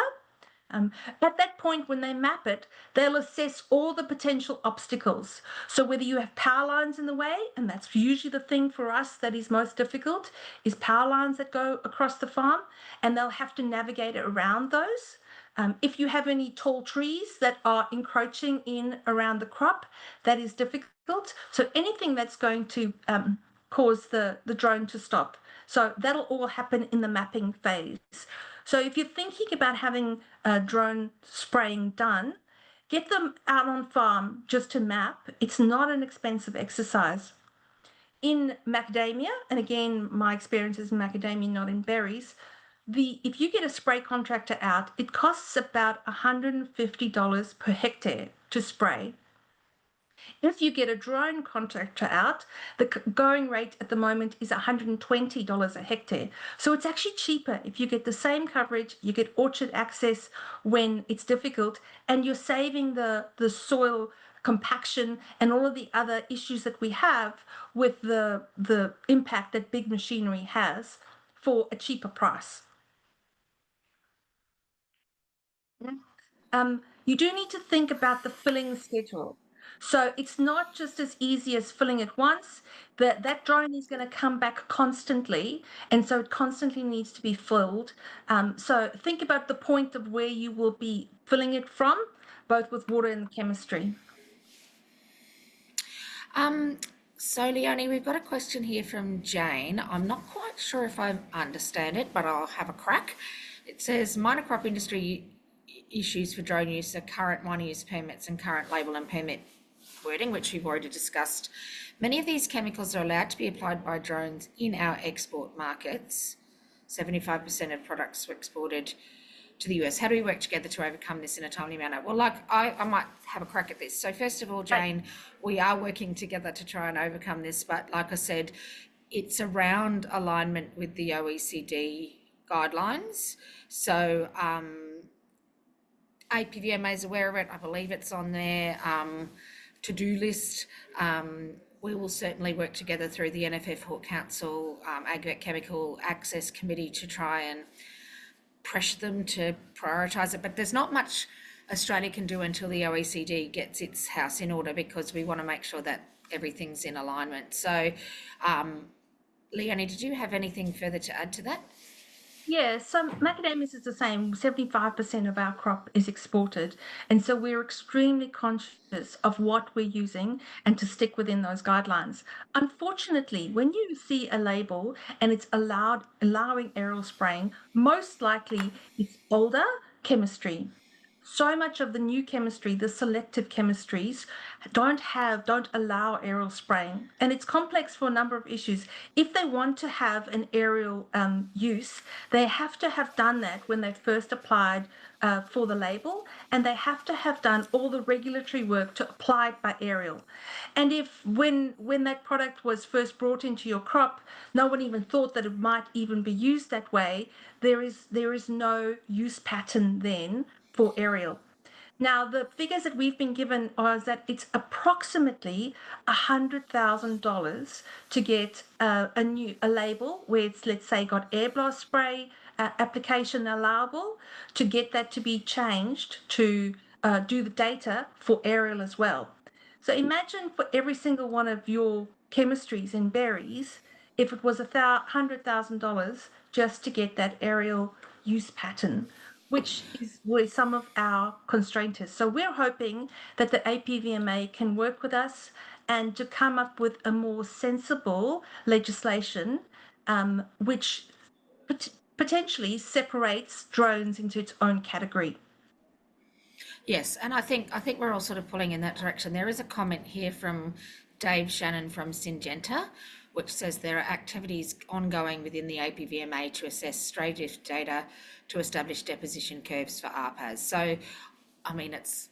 At that point, when they map it, they'll assess all the potential obstacles. So whether you have power lines in the way, and that's usually the thing for us that is most difficult, is power lines that go across the farm, and they'll have to navigate around those. If you have any tall trees that are encroaching in around the crop, that is difficult. So anything that's going to cause the drone to stop. So that'll all happen in the mapping phase. So if you're thinking about having a drone spraying done, get them out on farm just to map. It's not an expensive exercise. In macadamia, and again, my experience is in macadamia, not in berries, if you get a spray contractor out, it costs about $150 per hectare to spray. If you get a drone contractor out, the going rate at the moment is $120 a hectare. So it's actually cheaper if you get the same coverage, you get orchard access when it's difficult, and you're saving the soil compaction and all of the other issues that we have with the impact that big machinery has, for a cheaper price. You do need to think about the filling schedule. So it's not just as easy as filling it once. That drone is going to come back constantly, and so it constantly needs to be filled. So think about the point of where you will be filling it from, both with water and chemistry. So Leoni, we've got a question here from Jane. I'm not quite sure if I understand it, but I'll have a crack. It says minor crop industry issues for drone use are current minor use permits and current label and permit wording, which we've already discussed. Many of these chemicals are allowed to be applied by drones in our export markets. 75% of products were exported to the US. How do we work together to overcome this in a timely manner? Well, I might have a crack at this. So first of all, Jane, we are working together to try and overcome this, but like I said, it's around alignment with the OECD guidelines. So APVMA is aware of it. I believe it's on their to-do list. We will certainly work together through the NFF Hawke Council, Chemical Access Committee to try and pressure them to prioritise it. But there's not much Australia can do until the OECD gets its house in order, because we want to make sure that everything's in alignment. So, Leoni, did you have anything further to add to that? Yeah, so macadamias is the same. 75% of our crop is exported. And so we're extremely conscious of what we're using and to stick within those guidelines. Unfortunately, when you see a label and it's allowing aerial spraying, most likely it's older chemistry. So much of the new chemistry, the selective chemistries, don't allow aerial spraying, and it's complex for a number of issues. If they want to have an aerial use, they have to have done that when they first applied for the label, and they have to have done all the regulatory work to apply it by aerial. And if when that product was first brought into your crop, no one even thought that it might even be used that way, there is no use pattern then for aerial. Now, the figures that we've been given are that it's approximately $100,000 to get a label where it's, let's say, got air blast spray application allowable, to get that to be changed to do the data for aerial as well. So imagine for every single one of your chemistries in berries, if it was $100,000 just to get that aerial use pattern, which is where some of our constraint is. So we're hoping that the APVMA can work with us and to come up with a more sensible legislation, which potentially separates drones into its own category. Yes, and I think we're all sort of pulling in that direction. There is a comment here from Dave Shannon from Syngenta, which says there are activities ongoing within the APVMA to assess stray drift data to establish deposition curves for RPAS. So, I mean, it's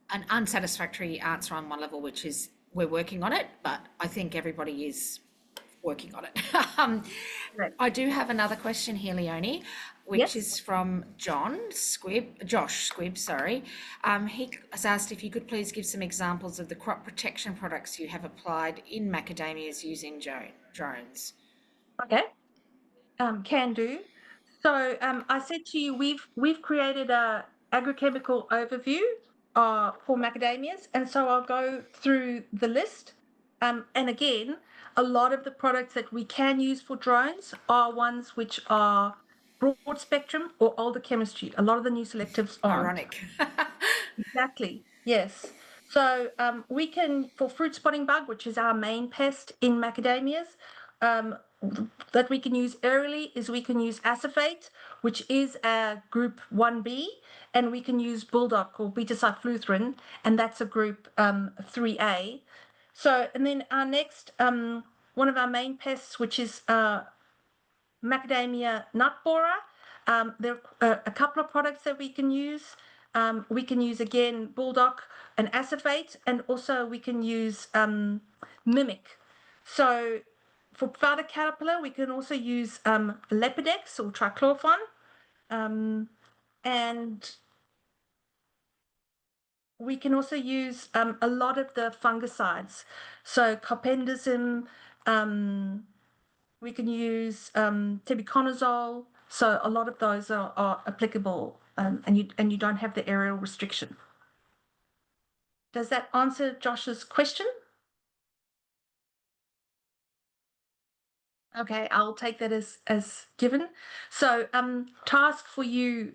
an unsatisfactory answer on one level, which is we're working on it, but I think everybody is working on it. Right. I do have another question here, Leoni, which Yes. is from Josh Squibb, sorry. He has asked if you could please give some examples of the crop protection products you have applied in macadamias using drones. Okay. Can do. So I said to you, we've created a agrochemical overview for macadamias, and so I'll go through the list. And again, a lot of the products that we can use for drones are ones which are broad spectrum or older chemistry. A lot of the new selectives aren't. Ironic. Exactly. Yes. So we can, for fruit spotting bug, which is our main pest in macadamias, that we can use aerially is we can use acephate, which is a group 1B, and we can use bulldog or beta-cyfluthrin, and that's a group 3A. So, and then our next, one of our main pests, which is macadamia nut borer. There are a couple of products that we can use. We can use again bulldog and acephate, and also we can use mimic. So for powder caterpillar, we can also use Lepidex or trichlorphon, and we can also use a lot of the fungicides. So carbendazim, we can use tebuconazole. So a lot of those are applicable, and you don't have the aerial restriction. Does that answer Josh's question? Okay, I'll take that as given. So task for you,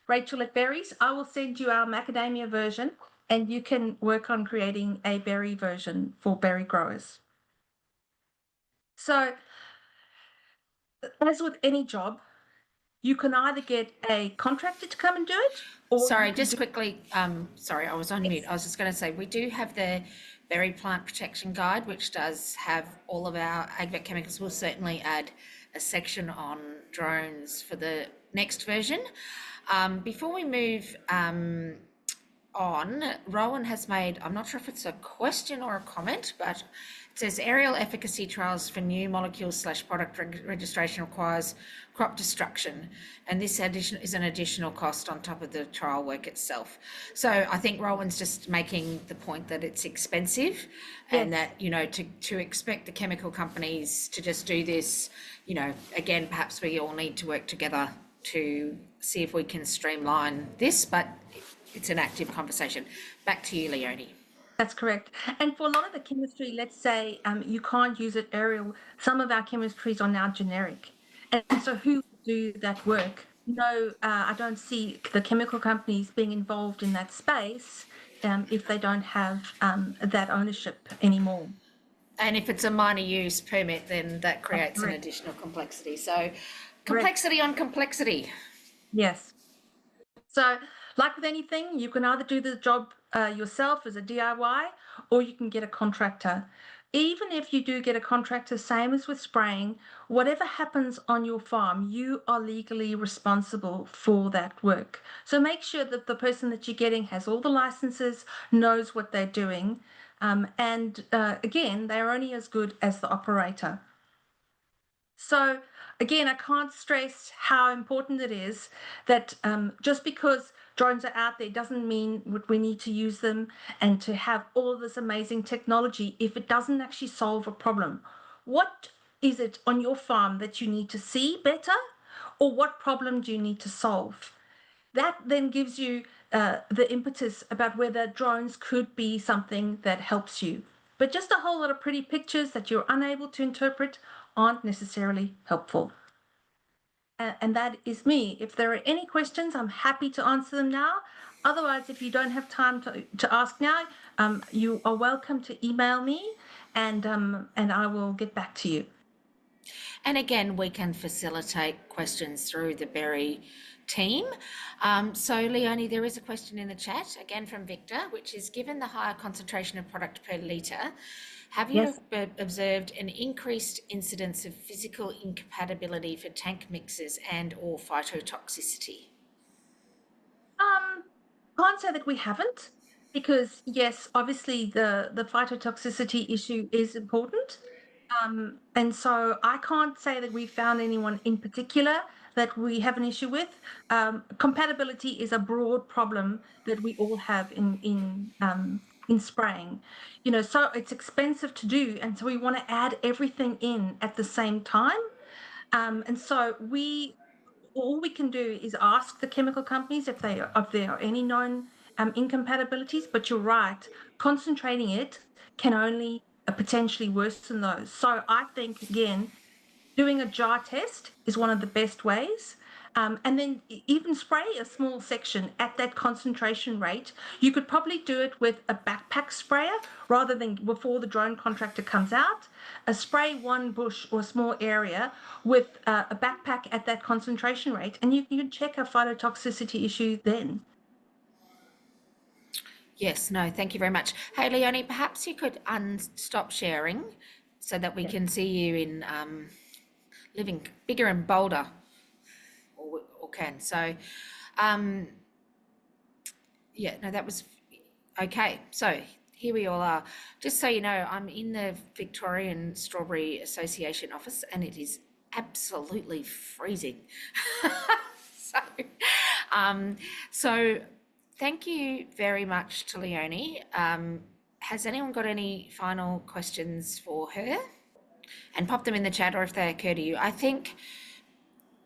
Rachel at Berries. I will send you our macadamia version, and you can work on creating a berry version for berry growers. So as with any job, you can either get a contractor to come and do it, or sorry, just quickly, sorry, I was on mute. I was just going to say, we do have the berry plant protection guide, which does have all of our AgVet chemicals. We'll certainly add a section on drones for the next version. Before we move on, Rowan has made, I'm not sure if it's a question or a comment, but it says aerial efficacy trials for new molecules / product registration requires crop destruction, and this is an additional cost on top of the trial work itself. So I think Rowan's just making the point that it's expensive, and that, you know, to expect the chemical companies to just do this, you know, again, perhaps we all need to work together to see if we can streamline this, but it's an active conversation. Back to you, Leoni. That's correct. And for a lot of the chemistry, let's say you can't use it aerial. Some of our chemistries are now generic. And so who will do that work? No, I don't see the chemical companies being involved in that space if they don't have that ownership anymore. And if it's a minor use permit, then that creates an additional complexity. So complexity on complexity. Yes. So like with anything, you can either do the job yourself as a DIY, or you can get a contractor. Even if you do get a contractor, same as with spraying, whatever happens on your farm, you are legally responsible for that work. So make sure that the person that you're getting has all the licenses, knows what they're doing, and again, they're only as good as the operator. So again, I can't stress how important it is that just because drones are out there doesn't mean we need to use them and to have all this amazing technology if it doesn't actually solve a problem. What is it on your farm that you need to see better, or what problem do you need to solve? That then gives you the impetus about whether drones could be something that helps you. But just a whole lot of pretty pictures that you're unable to interpret aren't necessarily helpful. And that is me. If there are any questions, I'm happy to answer them now. Otherwise, if you don't have time to ask now, you are welcome to email me, and I will get back to you. And again, we can facilitate questions through the Berry team. So Leoni, there is a question in the chat, again from Victor, which is, given the higher concentration of product per litre, have you observed an increased incidence of physical incompatibility for tank mixes and or phytotoxicity? Can't say that we haven't, because yes, obviously the phytotoxicity issue is important. And so I can't say that we found anyone in particular that we have an issue with. Compatibility is a broad problem that we all have in spraying. You know, so it's expensive to do, and so we want to add everything in at the same time. And so all we can do is ask the chemical companies if there are any known incompatibilities. But you're right, concentrating it can only potentially worsen those. So I think, again, doing a jar test is one of the best ways. And then even spray a small section at that concentration rate. You could probably do it with a backpack sprayer rather than before the drone contractor comes out. Spray one bush or a small area with a backpack at that concentration rate, and you can check a phytotoxicity issue then. Yes, no, thank you very much. Hey, Leoni, perhaps you could stop sharing so that we can see you in living bigger and bolder, or can. So, yeah, no, that was okay. So here we all are. Just so you know, I'm in the Victorian Strawberry Association office, and it is absolutely freezing. So thank you very much to Leoni. Has anyone got any final questions for her? And pop them in the chat, or if they occur to you. I think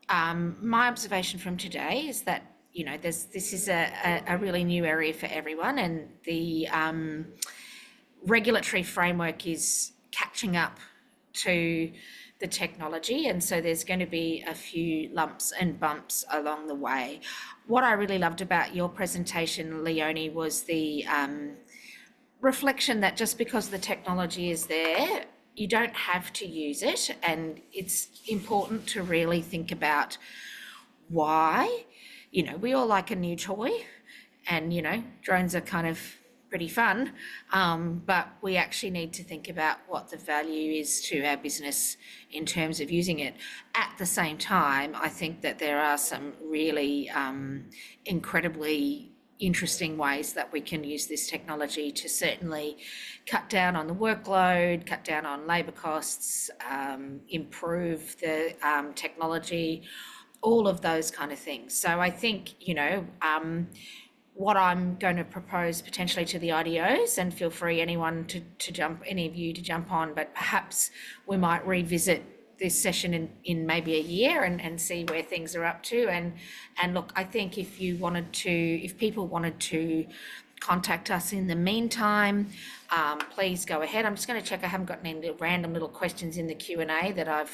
my observation from today is that, you know, this is a really new area for everyone, and the regulatory framework is catching up to the technology, and so there's going to be a few lumps and bumps along the way. What I really loved about your presentation, Leoni, was the reflection that just because the technology is there, you don't have to use it, and it's important to really think about why. We all like a new toy, and drones are kind of pretty fun, but we actually need to think about what the value is to our business in terms of using it. At the same time, I think that there are some really incredibly interesting ways that we can use this technology to certainly cut down on the workload, cut down on labour costs, improve the technology, all of those kind of things. So I think, what I'm going to propose potentially to the IDOs, and feel free any of you to jump on, but perhaps we might revisit this session in maybe a year and see where things are up to. And look, I think if people wanted to contact us in the meantime, please go ahead. I'm just going to check I haven't got any random little questions in the Q&A that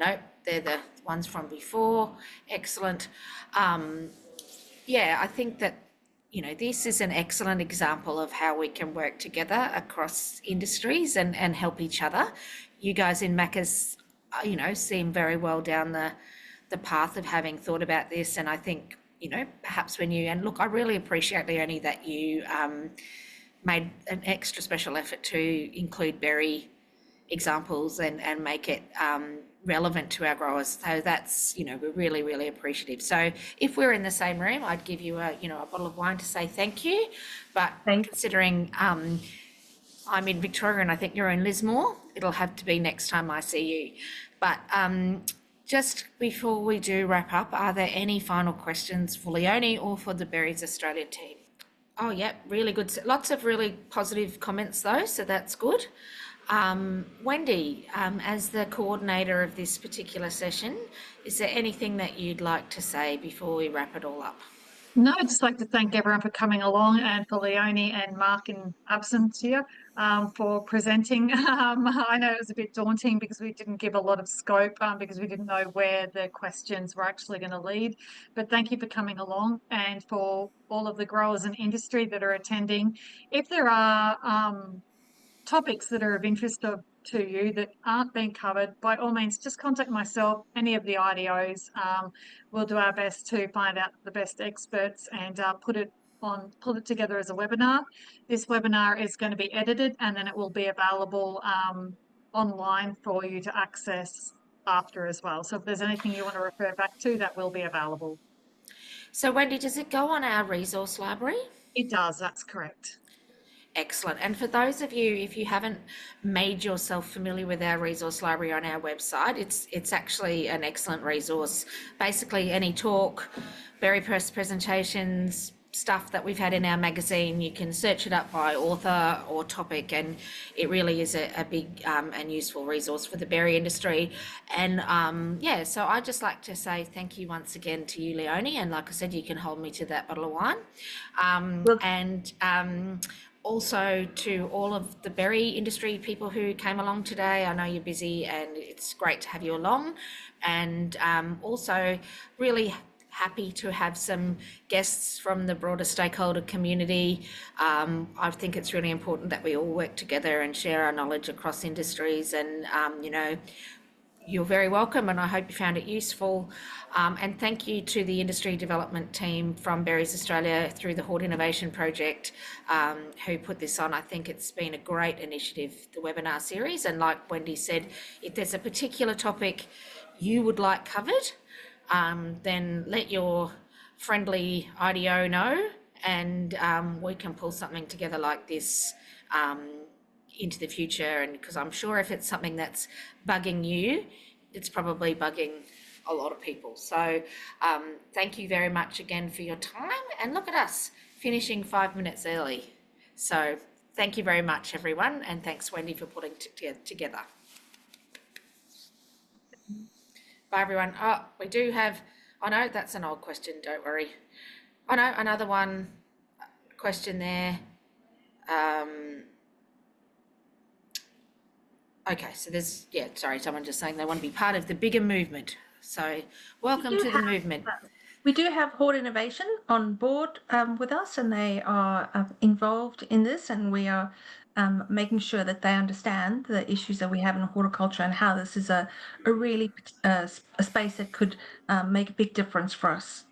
nope, they're the ones from before. Excellent. I think that this is an excellent example of how we can work together across industries and help each other. You guys in Macca's, seem very well down the path of having thought about this. And I think, perhaps and look, I really appreciate, Leoni, that you made an extra special effort to include berry examples and make it relevant to our growers. So that's, we're really, really appreciative. So if we're in the same room, I'd give you a bottle of wine to say thank you. But considering I'm in Victoria and I think you're in Lismore, it'll have to be next time I see you. But just before we do wrap up, are there any final questions for Leoni or for the Berries Australia team? Oh, yeah, really good. Lots of really positive comments though, so that's good. Wendy, as the coordinator of this particular session, is there anything that you'd like to say before we wrap it all up? No, I'd just like to thank everyone for coming along, and for Leoni and Mark in absence here for presenting. I know it was a bit daunting because we didn't give a lot of scope because we didn't know where the questions were actually going to lead. But thank you for coming along, and for all of the growers and industry that are attending. If there are topics that are of interest to you that aren't being covered, by all means, just contact myself, any of the IDOs. We'll do our best to find out the best experts and put it together as a webinar. This webinar is going to be edited and then it will be available online for you to access after as well. So if there's anything you want to refer back to, that will be available. So Wendy, does it go on our resource library? It does, that's correct. Excellent. And for those of you, if you haven't made yourself familiar with our resource library on our website, it's actually an excellent resource. Basically, any talk, berry press presentations, stuff that we've had in our magazine, you can search it up by author or topic, and it really is a big and useful resource for the berry industry. And so I'd just like to say thank you once again to you, Leoni, and like I said, you can hold me to that bottle of wine. Also to all of the berry industry people who came along today. I know you're busy and it's great to have you along. And also really happy to have some guests from the broader stakeholder community. I think it's really important that we all work together and share our knowledge across industries, and you're very welcome, and I hope you found it useful. And thank you to the industry development team from Berries Australia through the Hort Innovation Project who put this on. I think it's been a great initiative, the webinar series. And like Wendy said, if there's a particular topic you would like covered, then let your friendly IDO know, and we can pull something together like this into the future. And because I'm sure if it's something that's bugging you, it's probably bugging a lot of people. So thank you very much again for your time, and look at us finishing 5 minutes early. So thank you very much, everyone, and thanks, Wendy, for putting it together. Bye, everyone. Oh, we do have, oh no, that's an old question, don't worry. Oh no, another question there. Okay, so there's, sorry, someone just saying they want to be part of the bigger movement. So welcome to the movement. We do have Hort Innovation on board with us, and they are involved in this, and we are making sure that they understand the issues that we have in horticulture and how this is a really a space that could make a big difference for us.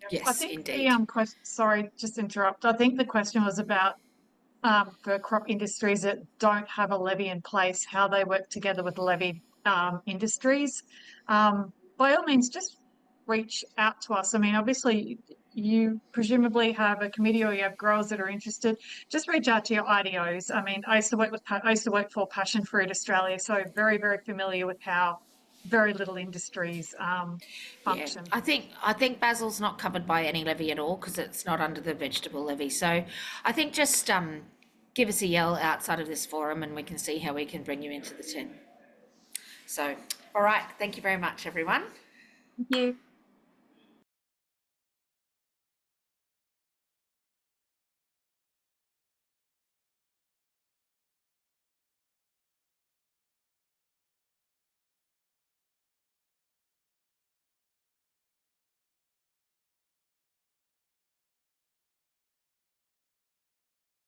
I Yes, think indeed. the question, sorry, just to interrupt. I think the question was about for crop industries that don't have a levy in place, how they work together with levied industries. By all means, just reach out to us. I mean, obviously, you presumably have a committee or you have growers that are interested. Just reach out to your IDOs. I mean, I used to work for Passion Fruit Australia, so very, very familiar with how very little industries Yeah, function. I think basil's not covered by any levy at all because it's not under the vegetable levy. So I think just give us a yell outside of this forum and we can see how we can bring you into the tent. So, all right, thank you very much, everyone. Thank you.